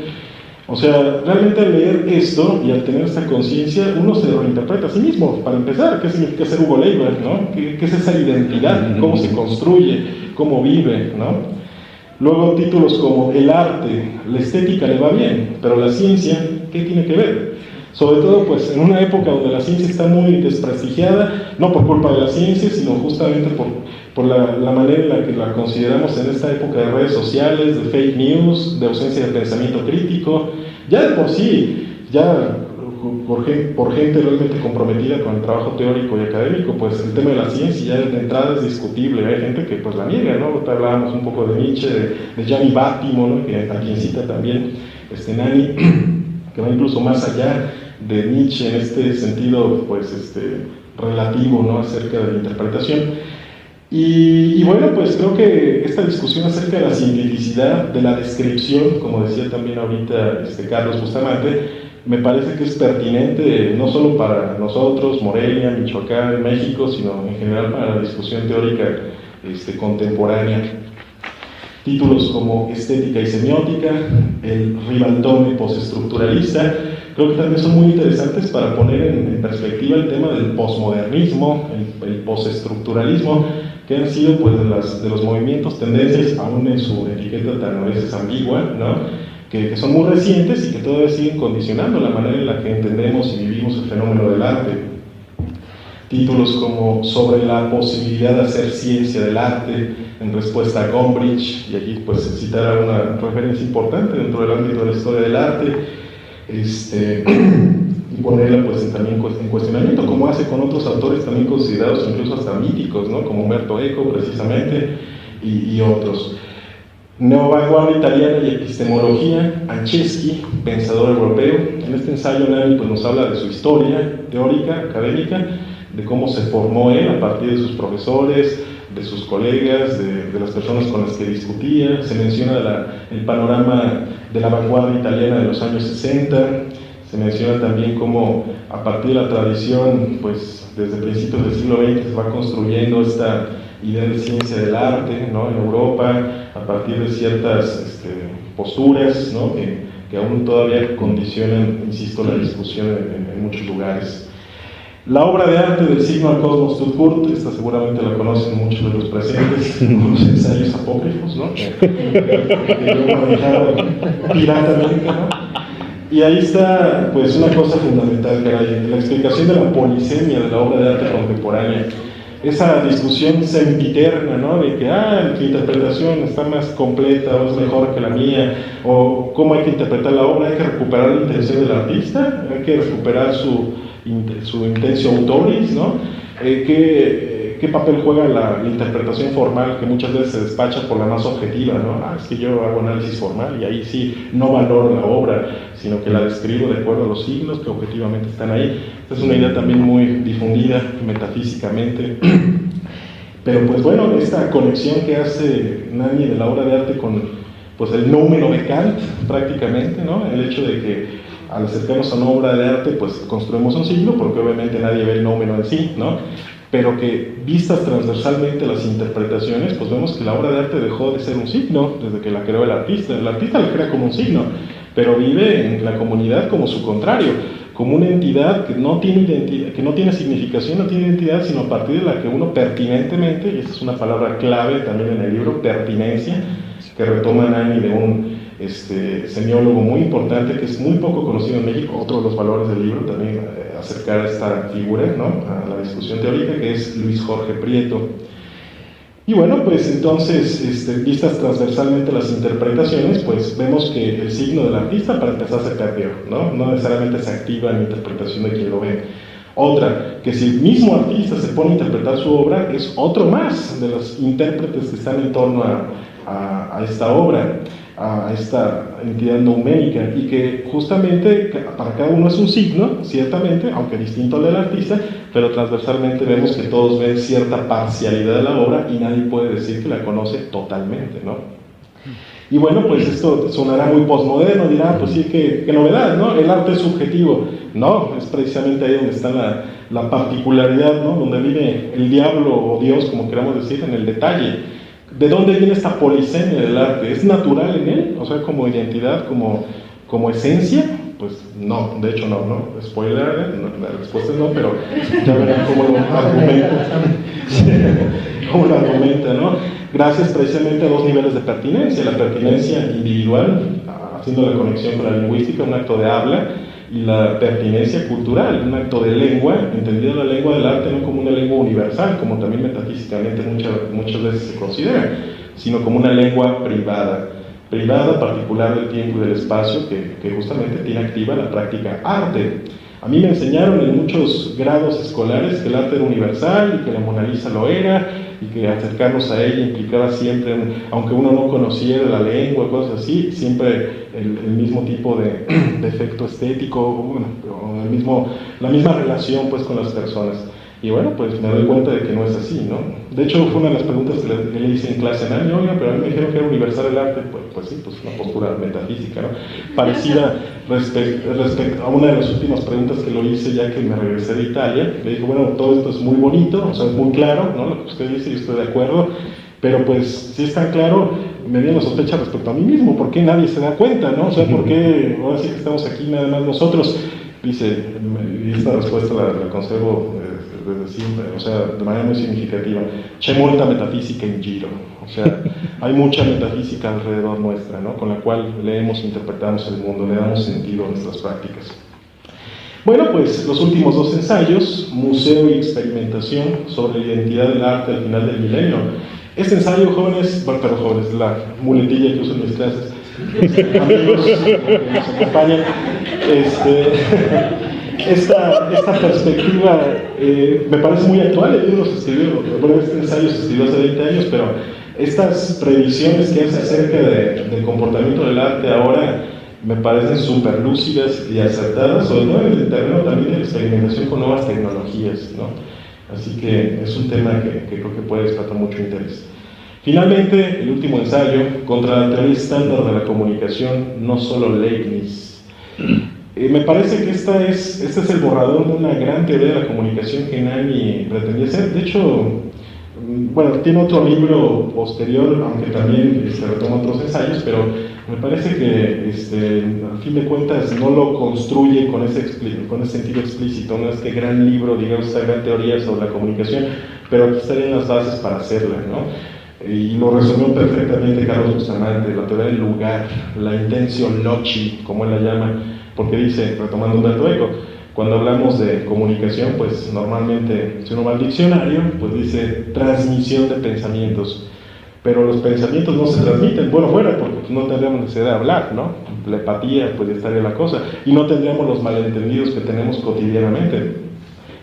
O sea, realmente al leer esto y al tener esta conciencia, uno se reinterpreta a sí mismo. Para empezar, ¿qué significa ser Hugo Leiber, ¿no? ¿Qué es esa identidad? ¿Cómo se construye? ¿Cómo vive, ¿no? Luego títulos como el arte, la estética le va bien, pero la ciencia, ¿qué tiene que ver? Sobre todo pues en una época donde la ciencia está muy desprestigiada, no por culpa de la ciencia, sino justamente por la manera en la que la consideramos en esta época de redes sociales, de fake news, de ausencia de pensamiento crítico. Ya de por sí, ya por gente realmente comprometida con el trabajo teórico y académico, pues el tema de la ciencia ya de entrada es discutible. Hay gente que pues la niega, ¿no? Ahorita hablábamos un poco de Nietzsche, de Gianni Vattimo, ¿no? A quien cita también Nani, que va incluso más allá de Nietzsche en este sentido pues relativo, ¿no? Acerca de la interpretación. Y bueno, pues creo que esta discusión acerca de la cientificidad, de la descripción, como decía también ahorita Carlos Bustamante, me parece que es pertinente no solo para nosotros, Morelia, Michoacán, México, sino en general para la discusión teórica contemporánea. Títulos como Estética y Semiótica, el Ribaldone postestructuralista, creo que también son muy interesantes para poner en perspectiva el tema del posmodernismo, el postestructuralismo, que han sido pues de los movimientos, tendencias, aún en su etiqueta tan a veces ambigua, ¿no? que son muy recientes y que todavía siguen condicionando la manera en la que entendemos y vivimos el fenómeno del arte. Títulos como Sobre la posibilidad de hacer ciencia del arte, en respuesta a Gombrich, y aquí pues citar una referencia importante dentro del ámbito de la historia del arte. y ponerla pues también en cuestionamiento, como hace con otros autores también considerados incluso hasta míticos, ¿no? Como Umberto Eco precisamente y otros. Neovanguardia italiana y epistemología, Anchesky, pensador europeo. En este ensayo Nani pues, nos habla de su historia teórica, académica, de cómo se formó él a partir de sus profesores, de sus colegas, de las personas con las que discutía. Se menciona el panorama de la vanguardia italiana de los años 60. Se menciona también cómo a partir de la tradición, pues desde principios del siglo XX se va construyendo esta idea de ciencia del arte, ¿no? En Europa, a partir de ciertas posturas, ¿no? que aún todavía condicionan, insisto, la discusión en muchos lugares. La obra de arte del signo al cosmos Tut Kurt, esta seguramente la conocen muchos de los presentes, los ensayos apócrifos, ¿no? que yo manejaba piratamente, ¿no? Y ahí está, pues, una cosa fundamental, caray, la explicación de la polisemia de la obra de arte contemporánea. Esa discusión sempiterna, ¿no? De que, tu interpretación está más completa o es mejor que la mía, o cómo hay que interpretar la obra, hay que recuperar la intención del artista, hay que recuperar su intentio autoris, ¿no? ¿Qué papel juega la interpretación formal que muchas veces se despacha por la más objetiva, ¿no? Es que yo hago análisis formal y ahí sí no valoro la obra, sino que la describo de acuerdo a los signos que objetivamente están ahí. Esta es una idea también muy difundida metafísicamente. Pero pues bueno, esta conexión que hace Nani de la obra de arte con pues el número de Kant prácticamente, ¿no? El hecho de que al acercarnos a una obra de arte pues construimos un signo, porque obviamente nadie ve el número en sí, ¿no? Pero que vistas transversalmente las interpretaciones, pues vemos que la obra de arte dejó de ser un signo desde que la creó el artista la crea como un signo, pero vive en la comunidad como su contrario, como una entidad que no tiene identidad, que no tiene significación, no tiene identidad, sino a partir de la que uno pertinentemente, y esa es una palabra clave también en el libro, pertinencia, que retoma Nani de un semiólogo muy importante que es muy poco conocido en México, otro de los valores del libro también acercar a esta figura, ¿no? A la discusión teórica, que es Luis Jorge Prieto. Y bueno, pues entonces, vistas transversalmente las interpretaciones, pues vemos que el signo del artista para empezar se perdió, ¿no? No necesariamente se activa en la interpretación de quien lo ve. Otra, que si el mismo artista se pone a interpretar su obra, es otro más de los intérpretes que están en torno a esta obra, a esta entidad nouménica, y que justamente para cada uno es un signo, ciertamente, aunque distinto al del artista, pero transversalmente vemos que todos ven cierta parcialidad de la obra y nadie puede decir que la conoce totalmente, ¿no? Y bueno, pues esto sonará muy postmoderno, dirá, pues sí, qué novedad, ¿no? El arte es subjetivo. No, es precisamente ahí donde está la particularidad, ¿no? Donde vive el diablo o Dios, como queramos decir, en el detalle. ¿De dónde viene esta polisemia del arte? ¿Es natural en él? O sea, como identidad, como esencia. Pues no, de hecho no. Spoiler, la respuesta es no, pero ya verán cómo lo argumenta, ¿no? Gracias precisamente a dos niveles de pertinencia: la pertinencia individual, haciendo la conexión con la lingüística, un acto de habla, y la pertinencia cultural, un acto de lengua, entendida la lengua del arte no como una lengua universal, como también metafísicamente muchas veces se considera, sino como una lengua privada, particular del tiempo y del espacio, que justamente tiene activa la práctica arte. A mí me enseñaron en muchos grados escolares que el arte era universal y que la Mona Lisa lo era, y que acercarnos a ella implicaba siempre, aunque uno no conociera la lengua, cosas así, siempre el mismo tipo de efecto estético, bueno, la misma relación pues con las personas. Y bueno, pues me doy cuenta de que no es así, ¿no? De hecho, fue una de las preguntas que le hice en clase en año, oiga, pero a mí me dijeron que era universal el arte. Pues sí, pues una postura metafísica, ¿no? Parecida respecto a una de las últimas preguntas que lo hice ya que me regresé de Italia. Le dije, bueno, todo esto es muy bonito, o sea, es muy claro, ¿no? Lo que usted dice, yo estoy de acuerdo, pero pues si es tan claro, me viene la sospecha respecto a mí mismo. ¿Por qué nadie se da cuenta, no? O sea, ¿por qué ahora sí que estamos aquí nada más nosotros? Dice, y esta respuesta la conservo desde siempre, o sea, de manera muy significativa: c'è molta metafísica in giro. O sea, hay mucha metafísica alrededor nuestra, ¿no? Con la cual leemos e interpretamos el mundo, le damos sentido a nuestras prácticas. Bueno, pues los últimos dos ensayos, Museo y Experimentación, sobre la identidad del arte al final del milenio. Este ensayo, jóvenes, la muletilla que uso en mis clases, amigos que nos acompañan. Esta perspectiva me parece muy actual. El libro se escribió, bueno, este ensayo se escribió hace 20 años, pero estas previsiones que hace acerca del comportamiento del arte ahora me parecen súper lúcidas y acertadas, sobre todo en el terreno también de la experimentación con nuevas tecnologías, ¿no? Así que es un tema que creo que puede despertar mucho interés. Finalmente, el último ensayo, contra la teoría estándar de la comunicación, no solo Leibniz. Me parece que este es el borrador de una gran teoría de la comunicación que Nani pretendía hacer. De hecho, bueno, tiene otro libro posterior, aunque también retoma otros ensayos, pero me parece que, al fin de cuentas, no lo construye con ese sentido explícito, no este gran libro, digamos, esta gran teoría sobre la comunicación, pero aquí estarían las bases para hacerla, ¿no? Y lo resumió perfectamente Carlos Bustamante, la teoría del lugar, la intentio loci, como él la llama, porque dice, retomando Humberto Eco, cuando hablamos de comunicación, pues normalmente, si uno va al diccionario, pues dice transmisión de pensamientos, pero los pensamientos no se transmiten, bueno, fuera, porque no tendríamos necesidad de hablar, ¿no? Telepatía, pues ya estaría la cosa, y no tendríamos los malentendidos que tenemos cotidianamente.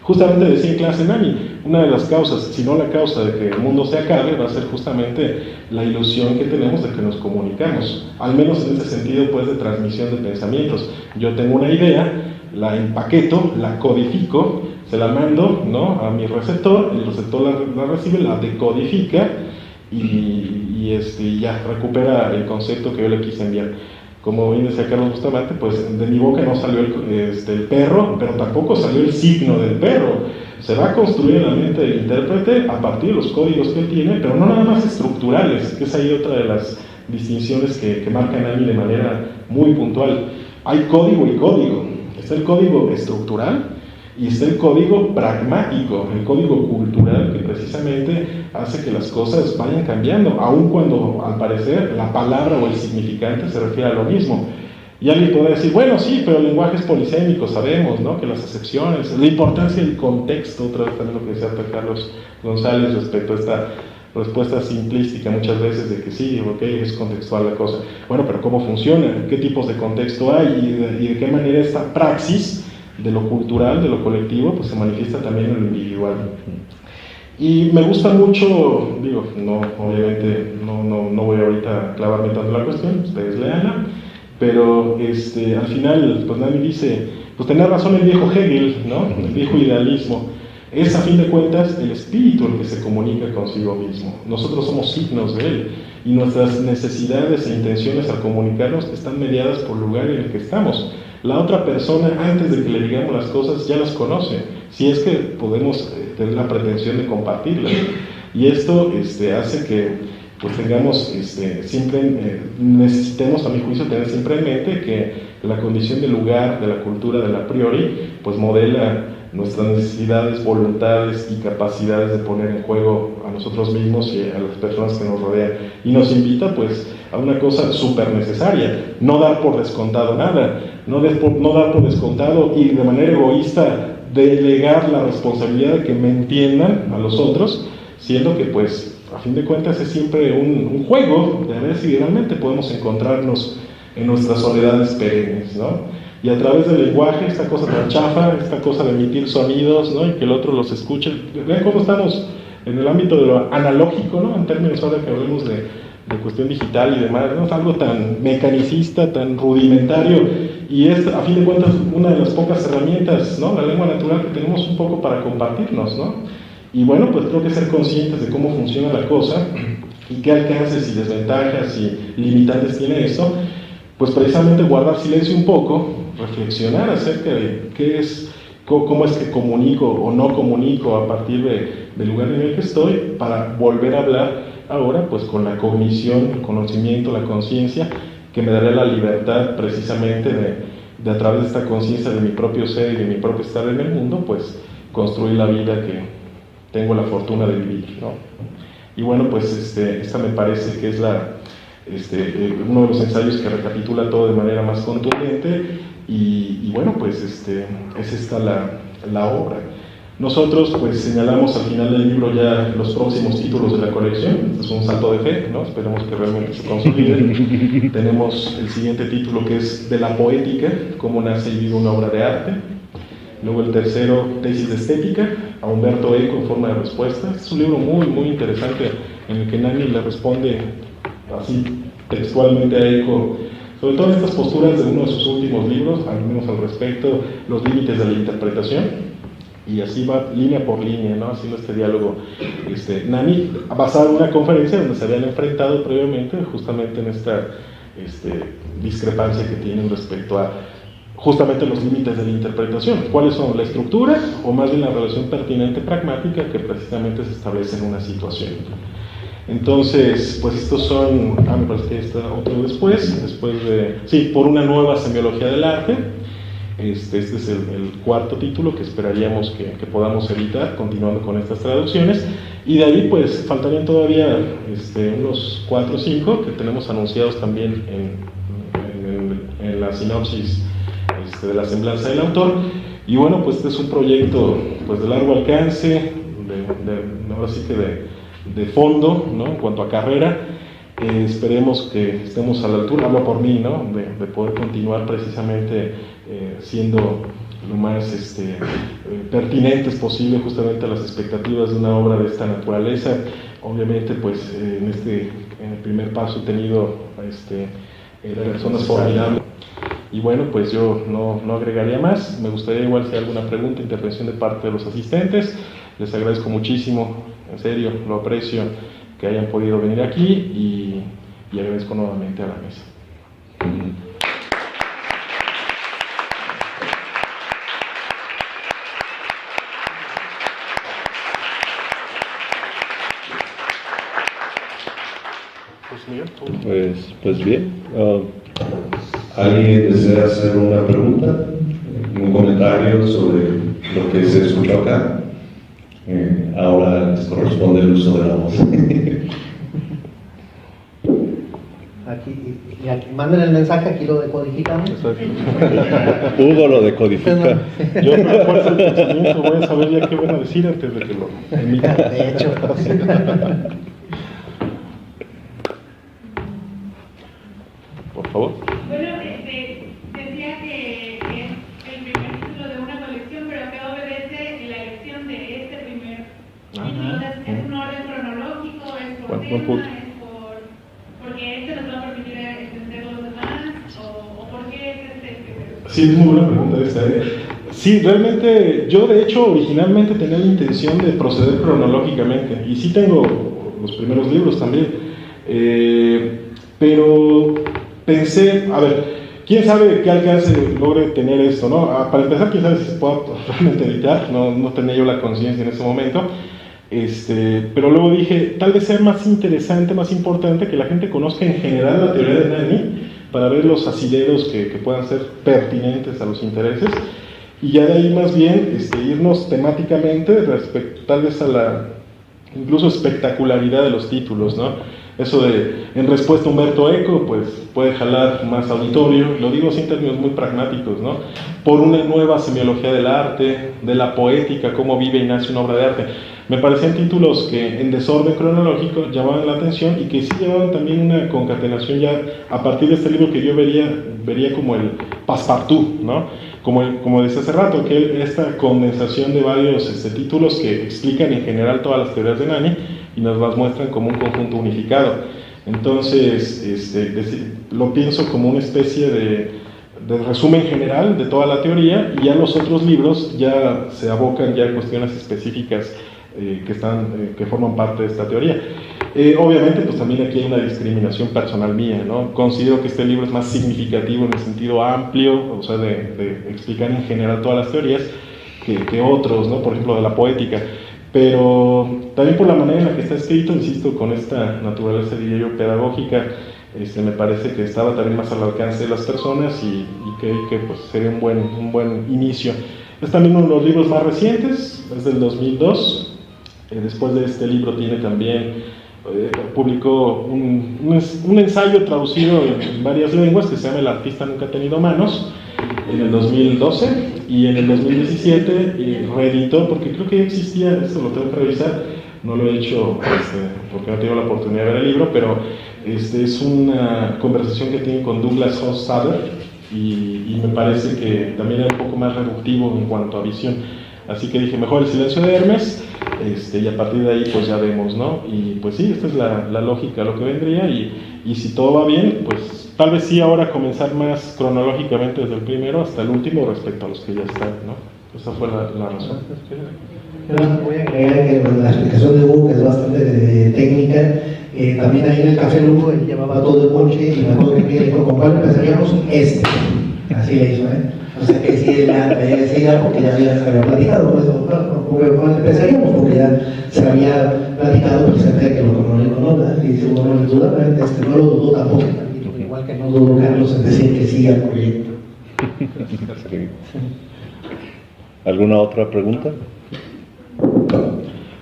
Justamente decía en clase Nani, una de las causas, si no la causa de que el mundo se acabe, va a ser justamente la ilusión que tenemos de que nos comunicamos, al menos en ese sentido, pues, de transmisión de pensamientos. Yo tengo una idea, la empaqueto, la codifico, se la mando, ¿no?, a mi receptor, el receptor la recibe, la decodifica y ya recupera el concepto que yo le quise enviar. Como bien decía Carlos Bustamante, pues de mi boca no salió el perro, pero tampoco salió el signo del perro. Se va a construir en la mente del intérprete a partir de los códigos que él tiene, pero no nada más estructurales, que es ahí otra de las distinciones que marcan a mí de manera muy puntual. Hay código y código. Está el código estructural y está el código pragmático, el código cultural, que precisamente hace que las cosas vayan cambiando, aun cuando al parecer la palabra o el significante se refiere a lo mismo. Y alguien podrá decir, bueno, sí, pero el lenguaje es polisémico, sabemos, ¿no?, que las acepciones, la importancia del contexto, otra vez también lo que decía Carlos González respecto a esta respuesta simplística muchas veces de que sí, ok, es contextual la cosa. Bueno, pero ¿cómo funciona? ¿Qué tipos de contexto hay? ¿Y de qué manera esta praxis de lo cultural, de lo colectivo, pues se manifiesta también en lo individual? Y me gusta mucho, digo, no, obviamente no voy ahorita a clavarme tanto en la cuestión, ustedes leanla, pero al final, pues Nani dice, pues tenía razón el viejo Hegel, ¿no?, el viejo idealismo. Es, a fin de cuentas, el espíritu el que se comunica consigo mismo. Nosotros somos signos de él, y nuestras necesidades e intenciones al comunicarnos están mediadas por el lugar en el que estamos. La otra persona, antes de que le digamos las cosas, ya las conoce, si es que podemos tener la pretensión de compartirlas. Y esto hace que pues tengamos siempre, necesitemos, a mi juicio, tener siempre en mente que la condición del lugar, de la cultura, del a priori, pues modela nuestras necesidades, voluntades y capacidades de poner en juego a nosotros mismos y a las personas que nos rodean. Y nos invita, pues, a una cosa súper necesaria: no dar por descontado nada, no dar por descontado y de manera egoísta delegar la responsabilidad de que me entiendan a los otros, siendo que, pues, a fin de cuentas es siempre un juego de ver si realmente podemos encontrarnos en nuestras soledades perennes, ¿no? Y a través del lenguaje, esta cosa tan chafa, esta cosa de emitir sonidos, ¿no?, y que el otro los escuche. Vean cómo estamos en el ámbito de lo analógico, ¿no?, en términos ahora que hablemos de cuestión digital y demás, ¿no?, es algo tan mecanicista, tan rudimentario, y es, a fin de cuentas, una de las pocas herramientas, ¿no?, la lengua natural que tenemos un poco para compartirnos, ¿no? Y bueno, pues creo que ser conscientes de cómo funciona la cosa y qué alcances y desventajas y limitantes tiene esto, pues precisamente guardar silencio un poco, reflexionar acerca de cómo es que comunico o no comunico a partir del lugar en el que estoy, para volver a hablar ahora pues con la cognición, el conocimiento, la conciencia, que me dará la libertad precisamente de a través de esta conciencia de mi propio ser y de mi propio estar en el mundo, pues construir la vida que tengo la fortuna de vivir, ¿no? Y bueno, pues esta me parece que es uno de los ensayos que recapitula todo de manera más contundente, y bueno, pues es esta la obra. Nosotros pues señalamos al final del libro ya los próximos títulos de la colección. Este es un salto de fe, ¿no? Esperemos que realmente se consolide. Tenemos el siguiente título, que es De la poética, cómo nace y vive una obra de arte. Luego el tercero, Tesis de estética, a Humberto Eco en forma de respuesta. Es un libro muy, muy interesante en el que Nani le responde así textualmente a Eco sobre todas estas posturas de uno de sus últimos libros, al menos al respecto, los límites de la interpretación. Y así va línea por línea, ¿no? Haciendo este diálogo. Nani, basado en una conferencia donde se habían enfrentado previamente justamente en esta discrepancia que tienen respecto a justamente los límites de la interpretación. ¿Cuáles son? ¿La estructura o más bien la relación pertinente pragmática que precisamente se establece en una situación? Entonces, pues estos son, me parece que está otro después de, sí, por una nueva semiología del arte. Este es el cuarto título que esperaríamos que podamos editar, continuando con estas traducciones, y de ahí pues faltarían todavía unos 4 o 5 que tenemos anunciados también en la sinopsis de la semblanza del autor. Y bueno, pues este es un proyecto pues de largo alcance, ahora sí que de fondo, ¿no? En cuanto a carrera. Esperemos que estemos a la altura, hablo por mí, ¿no? De poder continuar precisamente siendo lo más pertinentes posible justamente a las expectativas de una obra de esta naturaleza. Obviamente, pues en el primer paso he tenido personas formidables. Y bueno, pues yo no agregaría más. Me gustaría igual si hay alguna pregunta, intervención de parte de los asistentes. Les agradezco muchísimo, en serio, lo aprecio que hayan podido venir aquí y agradezco nuevamente a la mesa. Pues bien, ¿alguien desea hacer una pregunta? ¿Un comentario sobre lo que se escuchó acá? Ahora les corresponde el uso de la voz. Aquí manden el mensaje, aquí lo decodificamos. Hugo lo decodifica. Yo me refuerzo el pensamiento, voy a saber ya qué van a decir antes de que lo emita. De hecho. Por favor. Bueno, decía que es el primer título de una colección, pero que obedece la elección de este primer título. ¿Es un orden cronológico? ¿Es por tema? ¿Es porque este nos va a permitir entender los demás? ¿O por qué es este primero? Sí, es muy buena pregunta esta. Sí, realmente, yo de hecho originalmente tenía la intención de proceder cronológicamente, y sí tengo los primeros libros también, pero pensé, a ver, quién sabe qué alcance logre tener esto, ¿no? Para empezar, quién sabe si se pueda realmente editar, no tenía yo la conciencia en ese momento, pero luego dije, tal vez sea más interesante, más importante que la gente conozca en general la teoría de Nani, para ver los asideros que puedan ser pertinentes a los intereses, y ya de ahí más bien irnos temáticamente respecto tal vez a la incluso espectacularidad de los títulos, ¿no? Eso de, en respuesta a Humberto Eco, pues puede jalar más auditorio, lo digo sin términos muy pragmáticos, ¿no? Por una nueva semiología del arte, de la poética, cómo vive y nace una obra de arte. Me parecían títulos que en desorden cronológico llamaban la atención y que sí llevaban también una concatenación ya a partir de este libro que yo vería como el passepartout, ¿no? Como decía hace rato, que esta condensación de varios títulos que explican en general todas las teorías de Nani y nos las muestran como un conjunto unificado. Entonces, lo pienso como una especie de resumen general de toda la teoría, y ya los otros libros ya se abocan ya a cuestiones específicas que forman parte de esta teoría. Obviamente, pues también aquí hay una discriminación personal mía, ¿no? Considero que este libro es más significativo en el sentido amplio, o sea, de explicar en general todas las teorías, que otros, ¿no? Por ejemplo, de la poética. Pero también por la manera en la que está escrito, insisto, con esta naturaleza, diría yo, pedagógica, me parece que estaba también más al alcance de las personas y que pues, sería un buen inicio. Es también uno de los libros más recientes, es del 2002. Después de este libro tiene también, publicó un ensayo traducido en varias lenguas que se llama El artista nunca ha tenido manos, en el 2012 y en el 2017 reeditó, porque creo que ya existía, esto lo tengo que revisar, no lo he hecho porque no he tenido la oportunidad de ver el libro, pero es una conversación que tiene con Douglas Hofstadter y me parece que también era un poco más reductivo en cuanto a visión. Así que dije, mejor El silencio de Hermes, y a partir de ahí pues ya vemos, ¿no? Y pues sí, esta es la lógica, lo que vendría, y si todo va bien, pues tal vez sí ahora comenzar más cronológicamente desde el primero hasta el último respecto a los que ya están, ¿no? Esa fue la razón. Yo voy a agregar que la explicación de Hugo, que es bastante técnica, también ahí en el Café Lugo él llevaba todo el coche y me acuerdo que dijo, ¿con cuál empezaríamos? Así le hizo, ¿eh? O sea que sí, decía porque ya se había platicado, pues, ¿con cuál empezaríamos? Porque ya se había platicado precisamente que lo cronológico no, y dice, bueno, no no lo dudó tampoco, igual que no dudó Carlos en decir que sí al proyecto. ¿Alguna otra pregunta?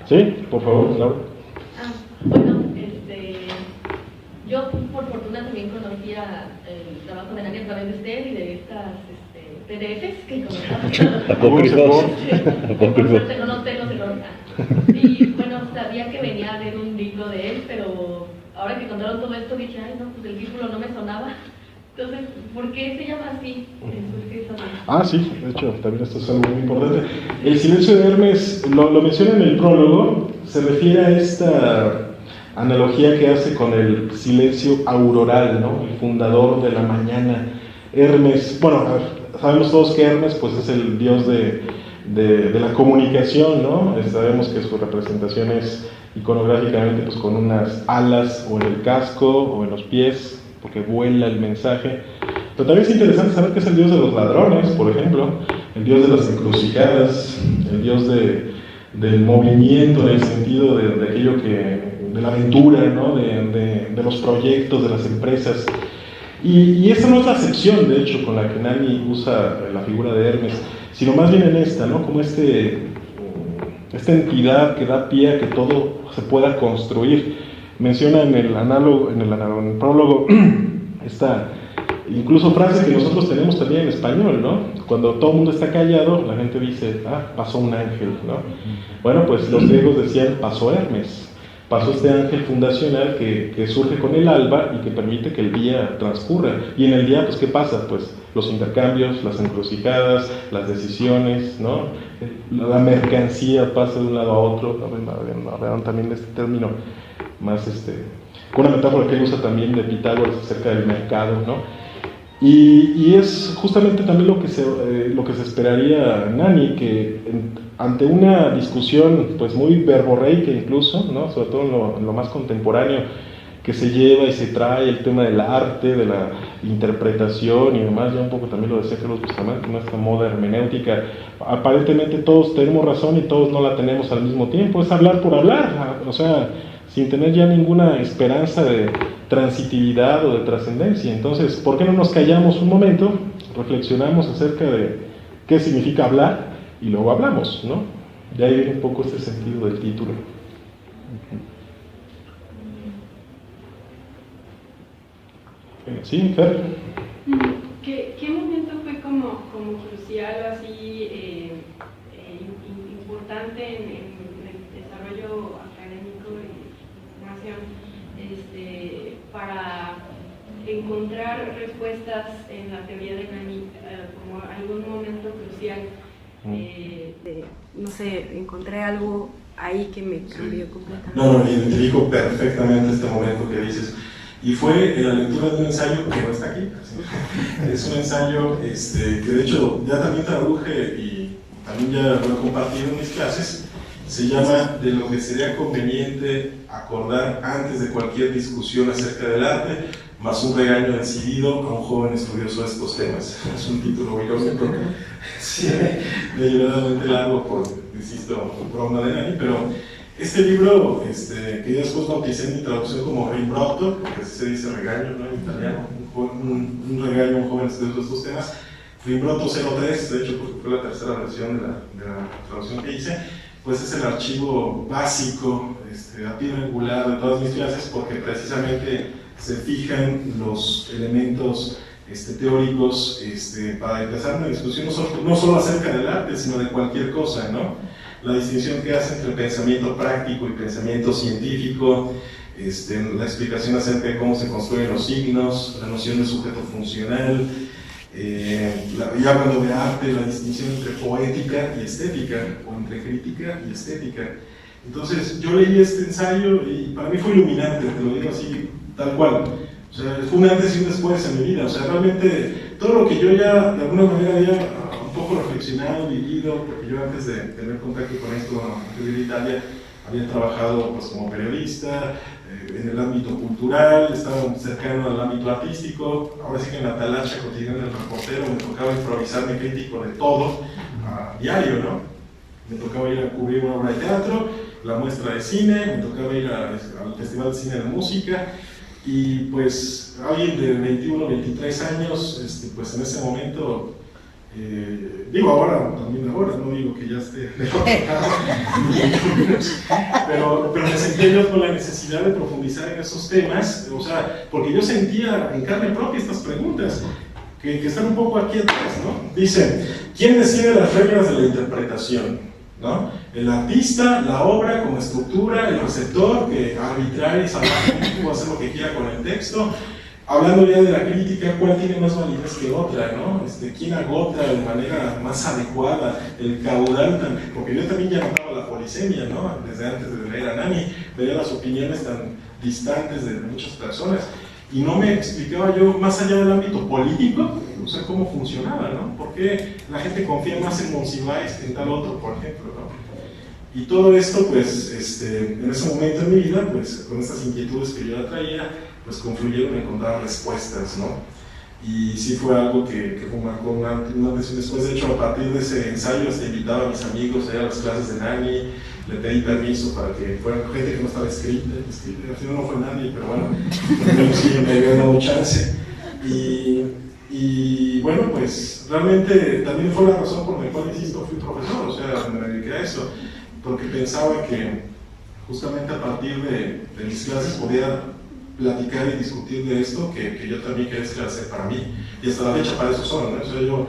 Sí, por favor, Laura. Bueno, yo por fortuna también conocía el trabajo de Nani a través de usted y de estas PDFs que comentaba. Apócrifos. Por suerte no los tengo, y bueno, sabía que venía a ver un libro de él, pero ahora que contaron todo esto dije, ay no, pues el título no me sonaba. Entonces, ¿por qué se llama así? Sí, de hecho, también esto es algo muy importante. El silencio de Hermes, lo menciona en el prólogo, se refiere a esta analogía que hace con el silencio auroral, ¿no? El fundador de la mañana. Hermes, bueno, sabemos todos que Hermes pues, es el dios de la comunicación, ¿no? Sabemos que su representación es iconográficamente pues, con unas alas o en el casco o en los pies, porque vuela el mensaje. Pero también es interesante saber que es el dios de los ladrones, por ejemplo, el dios de las encrucijadas, el dios del movimiento en el sentido de aquello de la aventura, ¿no? de los proyectos, de las empresas. Y esa no es la acepción, de hecho, con la que Nani usa la figura de Hermes, sino más bien en esta, ¿no? Como esta entidad que da pie a que todo se pueda construir. Menciona en el prólogo esta incluso frase que nosotros tenemos también en español, ¿no? Cuando todo el mundo está callado, la gente dice, pasó un ángel, ¿no? Bueno, pues los griegos decían, pasó Hermes, pasó este ángel fundacional que surge con el alba y que permite que el día transcurra. Y en el día, pues, ¿qué pasa? Pues los intercambios, las encrucijadas, las decisiones, ¿no? La mercancía pasa de un lado a otro, ¿no? También este término más con una metáfora que él usa también de Pitágoras acerca del mercado, ¿no? Y es justamente también lo que se esperaría Nani, que ante una discusión pues muy verborreica incluso, ¿no? Sobre todo en lo más contemporáneo, que se lleva y se trae el tema del arte, de la interpretación y demás, ya un poco también lo decía Carlos Bustamante, nuestra moda hermenéutica, aparentemente todos tenemos razón y todos no la tenemos al mismo tiempo, es hablar por hablar, o sea, sin tener ya ninguna esperanza de transitividad o de trascendencia. Entonces, ¿por qué no nos callamos un momento, reflexionamos acerca de qué significa hablar y luego hablamos, ¿no? De ahí viene un poco este sentido del título. Sí, Fer. ¿Qué momento fue como crucial o así importante en el desarrollo académico y formación para encontrar respuestas en la teoría de Nani, como algún momento crucial? No sé, encontré algo ahí que me cambió completamente. No, identifico perfectamente este momento que dices. Y fue en la lectura de un ensayo que no está aquí, ¿sí? Es un ensayo que de hecho ya también traduje y también ya lo he compartido en mis clases. Se llama De lo que sería conveniente acordar antes de cualquier discusión acerca del arte, más un regaño decidido a un joven estudioso de estos temas. Es un título muy lógico, sí, deliberadamente largo por, insisto, broma de Nani, pero este libro, que yo después bauticé en mi traducción como Rimbrotto, porque así se dice regaño, ¿no? En italiano, un regaño a un joven estudioso de estos temas, Rimbrotto 03, de hecho porque fue la tercera versión de la traducción que hice, pues es el archivo básico, a pie regular de todas mis clases, porque precisamente se fijan los elementos teóricos para empezar una discusión no solo acerca del arte, sino de cualquier cosa, ¿no? La distinción que hace entre pensamiento práctico y pensamiento científico, la explicación acerca de cómo se construyen los signos, la noción de sujeto funcional, y hablando de arte, la distinción entre poética y estética, o entre crítica y estética. Entonces, yo leí este ensayo y para mí fue iluminante, te lo digo así, tal cual. O sea, fue un antes y un después en mi vida. O sea, realmente todo lo que yo ya de alguna manera había un poco reflexionado, vivido, porque yo antes de tener contacto con esto, antes de ir a Italia, había trabajado pues, como periodista, en el ámbito cultural, estaba cercano al ámbito artístico. Ahora sí que en la talacha cotidiana del reportero me tocaba improvisarme crítico de todo a diario, ¿no? Me tocaba ir a cubrir una obra de teatro, la muestra de cine, me tocaba ir al Festival de Cine de Música, y pues alguien de 21, 23 años, pues en ese momento, digo ahora, también ahora, no digo que ya esté pero me sentí yo con la necesidad de profundizar en esos temas, o sea, porque yo sentía en carne propia estas preguntas, que están un poco aquí atrás, ¿no? Dicen, ¿quién decide las reglas de la interpretación? ¿No? El artista, la obra como estructura, el receptor que arbitraria y salvajemente puede hacer lo que quiera con el texto. Hablando ya de la crítica, ¿cuál tiene más validez que otra? ¿No? ¿Quién agota de manera más adecuada el caudal? Porque yo también ya notaba la polisemia, ¿no? Desde antes de leer a Nani, veía las opiniones tan distantes de muchas personas y no me explicaba yo, más allá del ámbito político, o sea, cómo funcionaba, ¿no? ¿Por qué la gente confía más en Monsiváis que en tal otro, por ejemplo, ¿no? Y todo esto, pues, en ese momento en mi vida, pues, con estas inquietudes que yo ya traía, pues, confluyeron en encontrar respuestas, ¿no? Y sí fue algo que marcó una antes y después. De hecho, a partir de ese ensayo, invitaba a mis amigos a las clases de Nani, le pedí permiso para que fueran gente que no estaba escrita, al final no fue nadie, pero bueno, sí me había dado chance. Y bueno, pues realmente también fue la razón por la cual, insisto, fui profesor, o sea, me dediqué a eso, porque pensaba que justamente a partir de mis clases podía platicar y discutir de esto que yo también quería esclarecer para mí, y hasta la fecha para eso son, ¿no? O sea, yo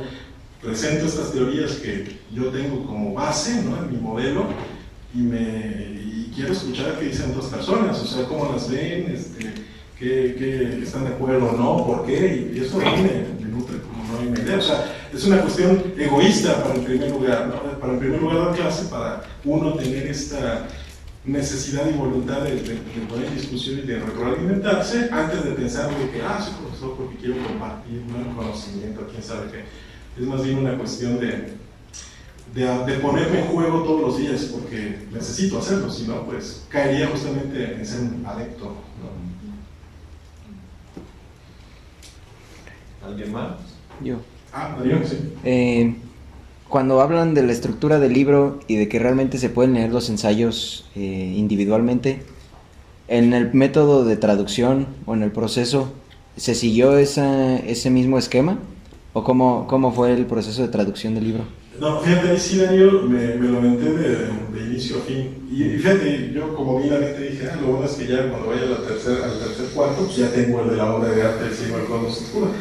presento estas teorías que yo tengo como base, ¿no? En mi modelo, y quiero escuchar qué dicen otras personas, o sea, cómo las ven, que están de acuerdo o no, por qué, y eso a mí me nutre como no hay una idea. O sea, es una cuestión egoísta para el primer lugar, ¿no? Para el primer lugar de la clase, para uno tener esta necesidad y voluntad de poner en discusión y de retroalimentarse antes de pensar de que, soy profesor porque quiero compartir un conocimiento, quién sabe qué. Es más bien una cuestión de ponerme en juego todos los días porque necesito hacerlo, si no, pues caería justamente en ser un adepto, ¿no? ¿Alguien más? Yo. Adrián, sí. Cuando hablan de la estructura del libro y de que realmente se pueden leer los ensayos individualmente, en el método de traducción o en el proceso, ¿se siguió ese mismo esquema? ¿O cómo fue el proceso de traducción del libro? No, fíjate, ahí sí, Darío, me lo aventé de inicio a fin. Y fíjate, yo como vinamente dije, lo bueno es que ya cuando vaya al tercer cuarto, pues ya tengo el de la obra de arte del signo del Cono Oscuro.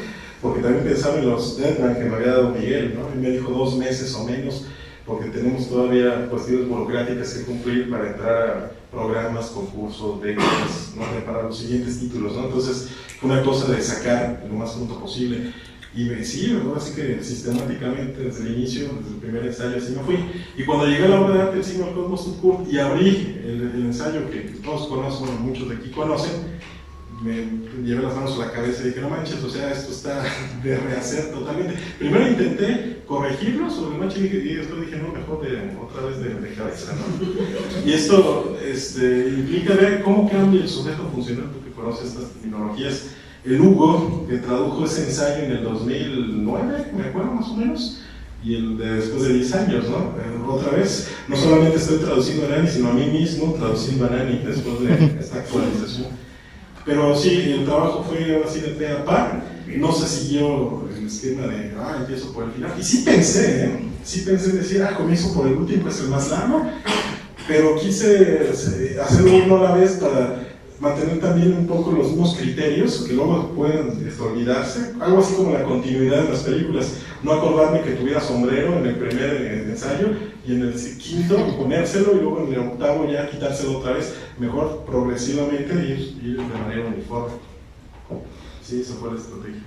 Porque también pensaba en los deadline que me había dado Miguel, ¿no? Él me dijo 2 meses o menos, porque tenemos todavía cuestiones burocráticas que cumplir para entrar a programas, concursos, becas, ¿no? Para los siguientes títulos, ¿no? Entonces, fue una cosa de sacar lo más pronto posible. Y sí, así que sistemáticamente desde el inicio, desde el primer ensayo, así me fui. Y cuando llegué a la obra de arte del signo del Cosmos Subcurt y abrí el ensayo que todos conocen, muchos de aquí conocen, me llevé las manos a la cabeza y dije, no manches, o sea, esto está de rehacer totalmente. Primero intenté corregirlo sobre el manche y después dije, no, mejor otra vez de cabeza, ¿no? Y esto implica ver cómo cambia el sujeto funcional, porque conoce estas terminologías. El Hugo, que tradujo ese ensayo en el 2009, me acuerdo más o menos, y el de después de 10 años, ¿no? Otra vez, no solamente estoy traduciendo a Nani, sino a mí mismo traduciendo a Nani después de esta actualización. Pero sí, el trabajo fue así de pe a pa, no se siguió el esquema de, empiezo por el final. Y sí pensé en decir, comienzo por el último, que es el más largo, pero quise hacerlo uno a la vez para mantener también un poco los mismos criterios, que luego pueden olvidarse, algo así como la continuidad de las películas, no acordarme que tuviera sombrero en el primer ensayo y en el quinto ponérselo y luego en el octavo ya quitárselo otra vez, mejor progresivamente ir de manera uniforme. Sí, esa fue la estrategia.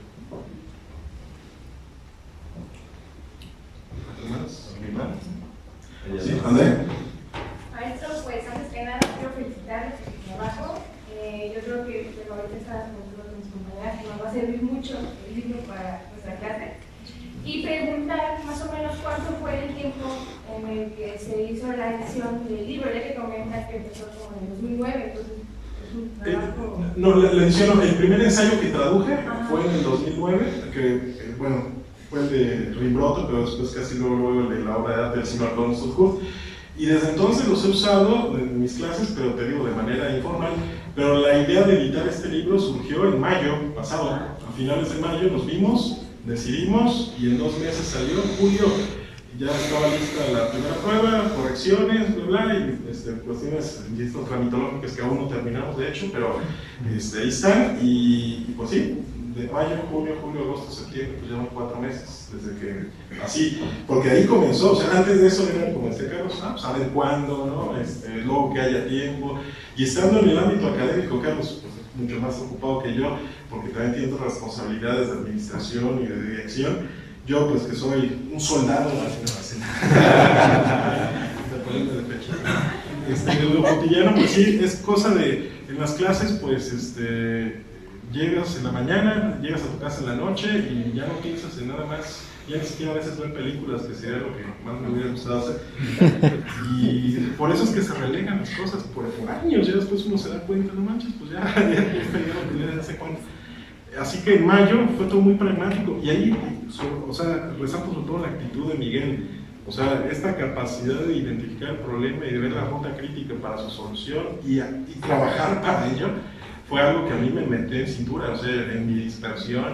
¿Sí, André? Maestro, pues antes que nada quiero felicitarles por su trabajo. Yo creo que ahorita está con mis compañeras que nos va a servir mucho el libro para nuestra clase. Y preguntar más o menos cuánto fue el tiempo en el que se hizo la edición del libro, ya que comentan que empezó como en el 2009, entonces es un trabajo... No, la edición, el primer ensayo que traduje fue en el 2009, que bueno, fue el de Rimbrotto, pero después casi luego el de la obra de arte del señor Don Sudhurst. Y desde entonces los he usado en mis clases, pero te digo de manera informal. Pero la idea de editar este libro surgió en mayo pasado. A finales de mayo nos vimos, decidimos y en 2 meses salió. En julio ya estaba lista la primera prueba, correcciones, bla bla, y cuestiones tramitológicas que aún no terminamos de hecho, pero ahí están. Y pues sí, de mayo, junio, agosto, septiembre, pues llevan 4 meses desde que, así, porque ahí comenzó, o sea, antes de eso era como Carlos, pues a ver cuándo, ¿no? Luego que haya tiempo, y estando en el ámbito académico, Carlos, pues mucho más ocupado que yo, porque también tiene otras responsabilidades de administración y de dirección, yo pues que soy un soldado, lo cotidiano, pues sí, es cosa de, en las clases, pues llegas en la mañana, llegas a tu casa en la noche y ya no piensas en nada más, ya ni siquiera a veces ver películas, que sería lo que más me hubiera gustado hacer. Y por eso es que se relegan las cosas por años, ya después uno se da cuenta, no manches, pues ya lo que le hace cuenta. Así que en mayo fue todo muy pragmático y ahí, o sea, resalto sobre todo la actitud de Miguel, o sea, esta capacidad de identificar el problema y de ver la ruta crítica para su solución y trabajar para ello. Fue algo que a mí me metí en cintura, o sea, en mi dispersión,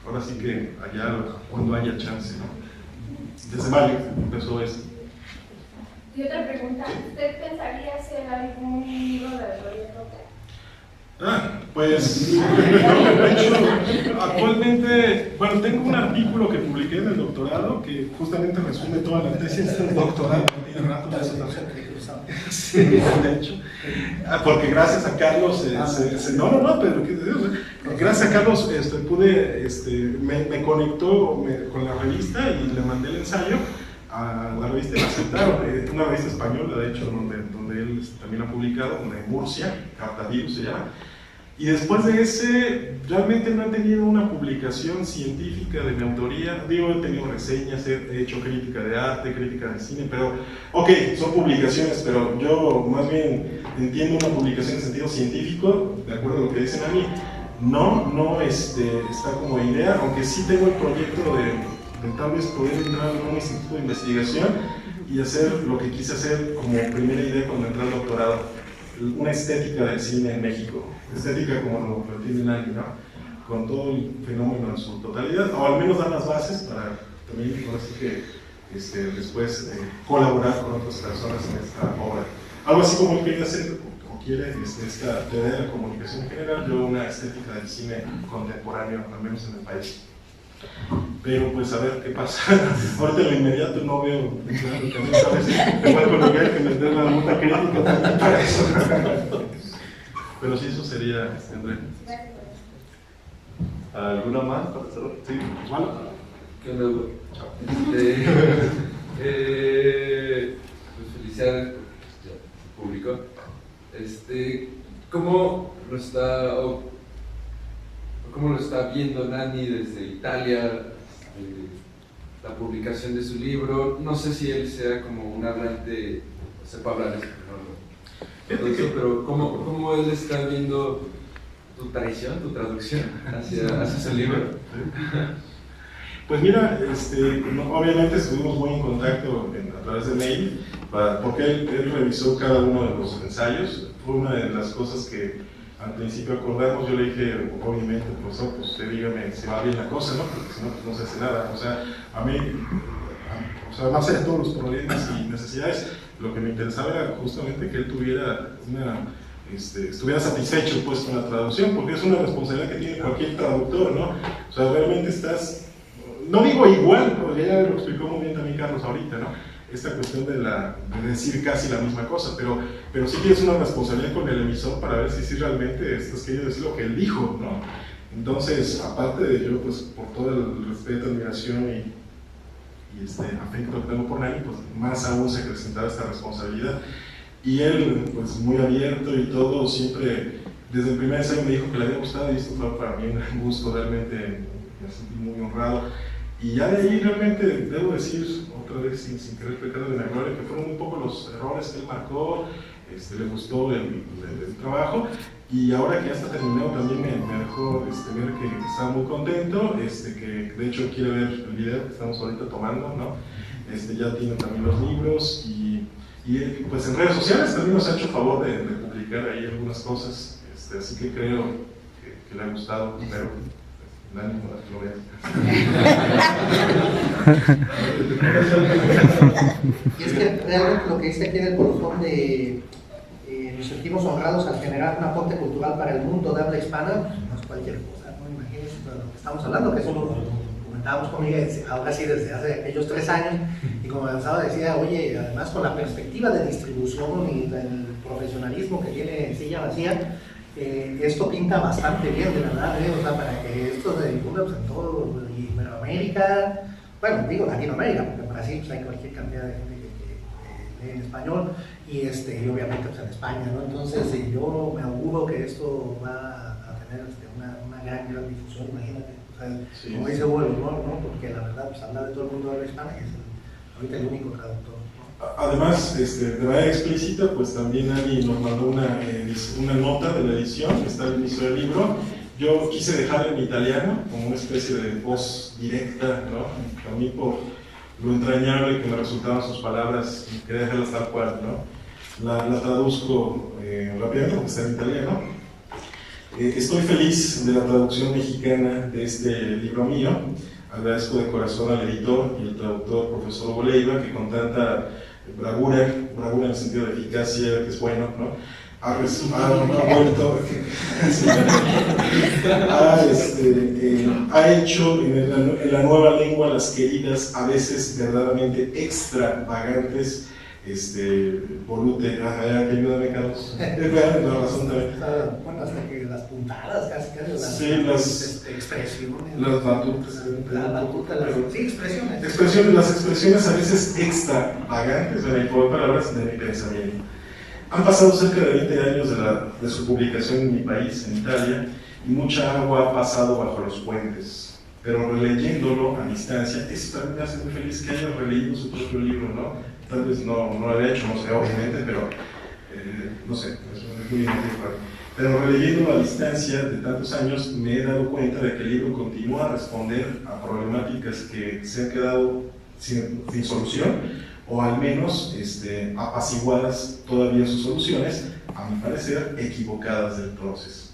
ahora sí que allá cuando haya chance, ¿no? Desde mayo empezó esto. Y otra pregunta, ¿usted pensaría hacer algún libro de autoría propia? Pues, de hecho, actualmente, bueno, tengo un artículo que publiqué en el doctorado que justamente resume toda la tesis del doctorado. Tiene rato de eso también. Sí, de hecho, porque gracias a Carlos, pero gracias a Carlos pude, me conectó con la revista y le mandé el ensayo a la revista y la aceptaron, una revista española de hecho, donde él también ha publicado, de Murcia, Cartavirus se llama. Y después de ese, realmente no he tenido una publicación científica de mi autoría. Digo, he tenido reseñas, he hecho crítica de arte, crítica de cine, pero, ok, son publicaciones, pero yo más bien entiendo una publicación en sentido científico, de acuerdo a lo que dicen a mí. No está como idea, aunque sí tengo el proyecto de tal vez poder entrar en un instituto de investigación y hacer lo que quise hacer como primera idea cuando entré al doctorado, una estética del cine en México. Estética como lo tiene Nani, ¿no? Con todo el fenómeno en su totalidad, o al menos dar las bases para también, por así que después colaborar con otras personas en esta obra. Algo así como él quiere hacer, o quiere, esta teoría de la comunicación en general, yo una estética del cine contemporáneo, al menos en el país. Pero pues a ver qué pasa. Ahorita en lo inmediato no veo, claro, también sabes, igual con Miguel que me dé la ruta crítica también para eso. Pero sí, eso sería, André. ¿Alguna más para cerrar? Sí, bueno. ¿Qué onda, Hugo? Pues felicidades porque ya se publicó. ¿Cómo lo está viendo Nani desde Italia? La publicación de su libro. No sé si él sea como un hablante, sepa hablar español. Pero ¿cómo él está viendo tu traición, tu traducción hacia su libro? Pues mira, obviamente estuvimos muy en contacto a través de mail, porque él revisó cada uno de los ensayos. Fue una de las cosas que al principio acordamos. Yo le dije, obviamente, profesor, pues usted dígame si va bien la cosa, ¿no? Porque si no, pues no se hace nada. O sea, a mí, más allá de todos los problemas y necesidades, lo que me interesaba era justamente que él tuviera estuviera satisfecho pues con la traducción, porque es una responsabilidad que tiene cualquier traductor, ¿no? O sea, realmente estás, no digo igual, porque ya lo explicó muy bien también Carlos ahorita, ¿no? Esta cuestión de decir casi la misma cosa, pero sí tienes una responsabilidad con el emisor para ver si realmente estás queriendo decir lo que él dijo, ¿no? Entonces, aparte de yo, pues por todo el respeto, admiración y afecto que tengo por Nani, pues más aún se acrecentaba esta responsabilidad. Y él, pues muy abierto y todo, siempre, desde el primer ensayo me dijo que le había gustado y esto fue para mí un gran gusto, realmente me sentí muy honrado. Y ya de ahí realmente debo decir, otra vez sin querer pecar de la gloria, que fueron un poco los errores que él marcó, le gustó el trabajo, y ahora que ya está terminado también me dejó ver que está muy contento, que de hecho quiere ver el video que estamos ahorita tomando, ¿no? Ya tiene también los libros y pues en redes sociales también nos ha hecho favor de publicar ahí algunas cosas, así que creo que le ha gustado, pero Nani, no lo veas. Y es que realmente lo que dice aquí en el colofón de nos sentimos honrados al generar un aporte cultural para el mundo de habla hispana, no es cualquier cosa, no imagínense de lo que estamos hablando, que eso lo comentábamos con Miguel, ahora sí desde hace aquellos 3 años, y como avanzaba decía, oye, además con la perspectiva de distribución y el profesionalismo que tiene Silla Vacía, esto pinta bastante bien, de verdad, o sea, para que esto se difunda pues, en todo Iberoamérica, bueno, digo Latinoamérica, porque en Brasil pues, hay cualquier cantidad de gente que lee en español, y obviamente pues, en España, ¿no? Entonces yo me auguro que esto va a tener una gran difusión, imagínate, o sea, sí, como dice Hugo, ¿no? Porque la verdad, pues habla de todo el mundo de habla hispana y es ahorita el único traductor. Además, de manera explícita, pues también Nani nos mandó una nota de la edición que está al inicio del libro. Yo quise dejar en italiano como una especie de voz directa, ¿no? A mí por lo entrañable que me resultaban sus palabras, quería dejarlas tal cual, ¿no? La traduzco rápidamente porque está en italiano. Estoy feliz de la traducción mexicana de este libro mío. Agradezco de corazón al editor y al traductor, profesor Hugo Leiva, que con tanta bravura en el sentido de eficacia, que es bueno, ¿no? Ha hecho en la nueva lengua las queridas, a veces verdaderamente extravagantes, volute, ayúdame Carlos, la razón también. Bueno, hasta que las puntadas, casi sí, las expresiones. Las batutas. Sí, expresiones. Las expresiones a veces extravagantes, de mi palabras, de mi pensamiento. Han pasado cerca de 20 años de su publicación en mi país, en Italia, y mucha agua ha pasado bajo los puentes. Pero releyéndolo a distancia, eso también me hace muy feliz que haya releído su propio libro, ¿no? Tal vez no lo había hecho, no sé, obviamente, pero no sé, es muy identificado. Pero releyéndolo a distancia de tantos años, me he dado cuenta de que el libro continúa a responder a problemáticas que se han quedado sin solución, o al menos apaciguadas todavía sus soluciones, a mi parecer, equivocadas del proceso.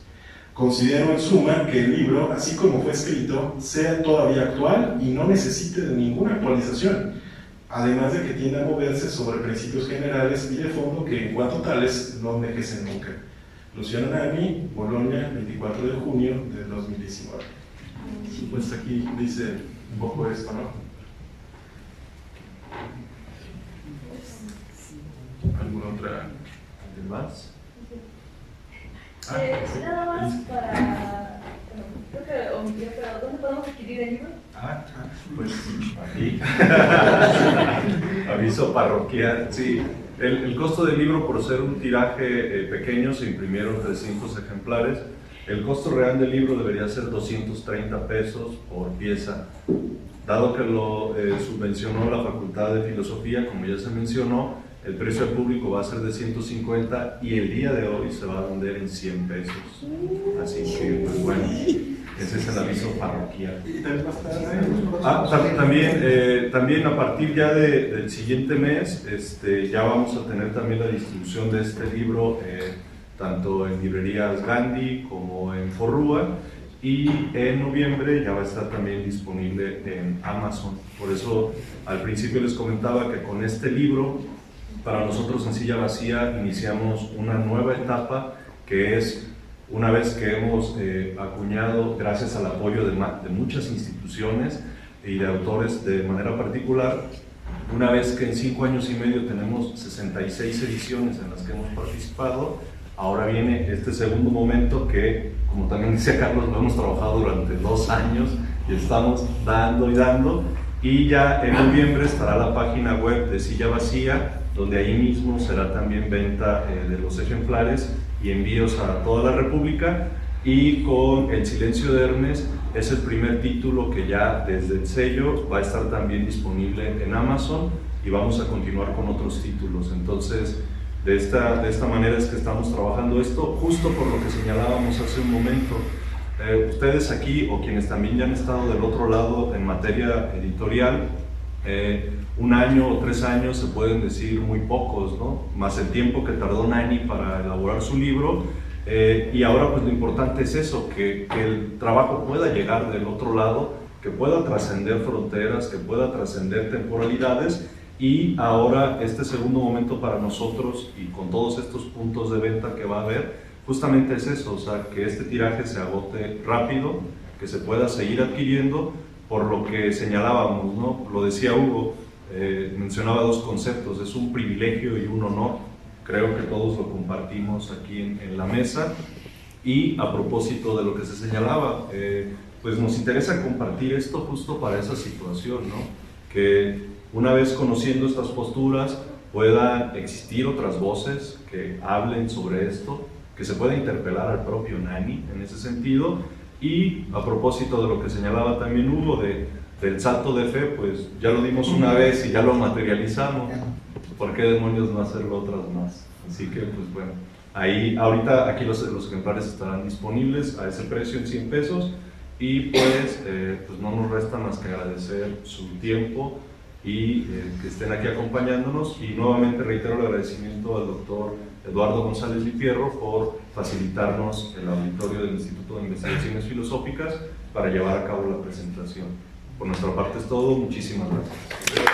Considero en suma que el libro, así como fue escrito, sea todavía actual y no necesite de ninguna actualización, además de que tiende a moverse sobre principios generales y de fondo que en cuanto tales no envejecen nunca. Luciano Nani, Bolonia, 24 de junio de 2019. Pues aquí dice un poco esto, ¿no? ¿Alguna otra más? Nada más para... creo que omití, pero ¿dónde podemos adquirir el libro? Pues aquí. Aviso parroquial. Sí, el costo del libro, por ser un tiraje pequeño, se imprimieron 300 ejemplares. El costo real del libro debería ser 230 pesos por pieza. Dado que lo subvencionó la Facultad de Filosofía, como ya se mencionó, el precio al público va a ser de 150 y el día de hoy se va a vender en 100 pesos. Así que, pues bueno, ese es el aviso parroquial. También a partir ya del siguiente mes, ya vamos a tener también la distribución de este libro, tanto en librerías Gandhi como en Forrúa, y en noviembre ya va a estar también disponible en Amazon. Por eso al principio les comentaba que con este libro, para nosotros en Silla Vacía iniciamos una nueva etapa que es una vez que hemos acuñado, gracias al apoyo de muchas instituciones y de autores de manera particular, una vez que en 5 años y medio tenemos 66 ediciones en las que hemos participado, ahora viene este segundo momento que, como también decía Carlos, lo hemos trabajado durante 2 años y estamos dando y dando, y ya en noviembre estará la página web de Silla Vacía, donde ahí mismo será también venta de los ejemplares y envíos a toda la República, y con El silencio de Hermes es el primer título que ya desde el sello va a estar también disponible en Amazon, y vamos a continuar con otros títulos. Entonces, de esta manera es que estamos trabajando esto, justo por lo que señalábamos hace un momento. Ustedes aquí, o quienes también ya han estado del otro lado en materia editorial, 1 año o 3 años se pueden decir muy pocos, ¿no? Más el tiempo que tardó Nani para elaborar su libro, y ahora pues lo importante es eso, que el trabajo pueda llegar del otro lado, que pueda trascender fronteras, que pueda trascender temporalidades, y ahora este segundo momento para nosotros, y con todos estos puntos de venta que va a haber, justamente es eso, o sea, que este tiraje se agote rápido, que se pueda seguir adquiriendo, por lo que señalábamos, ¿no? Lo decía Hugo, mencionaba 2 conceptos, es un privilegio y un honor, creo que todos lo compartimos aquí en la mesa, y a propósito de lo que se señalaba, pues nos interesa compartir esto justo para esa situación, ¿no? Que una vez conociendo estas posturas puedan existir otras voces que hablen sobre esto, que se pueda interpelar al propio Nani en ese sentido, y a propósito de lo que señalaba también Hugo del salto de fe, pues ya lo dimos una vez y ya lo materializamos, ¿por qué demonios no hacerlo otras más? Así que pues bueno, ahí ahorita aquí los ejemplares estarán disponibles a ese precio en 100 pesos, y pues no nos resta más que agradecer su tiempo y que estén aquí acompañándonos, y nuevamente reitero el agradecimiento al doctor Eduardo González Lipierro por facilitarnos el auditorio del Instituto de Investigaciones Filosóficas para llevar a cabo la presentación. Por nuestra parte es todo, muchísimas gracias.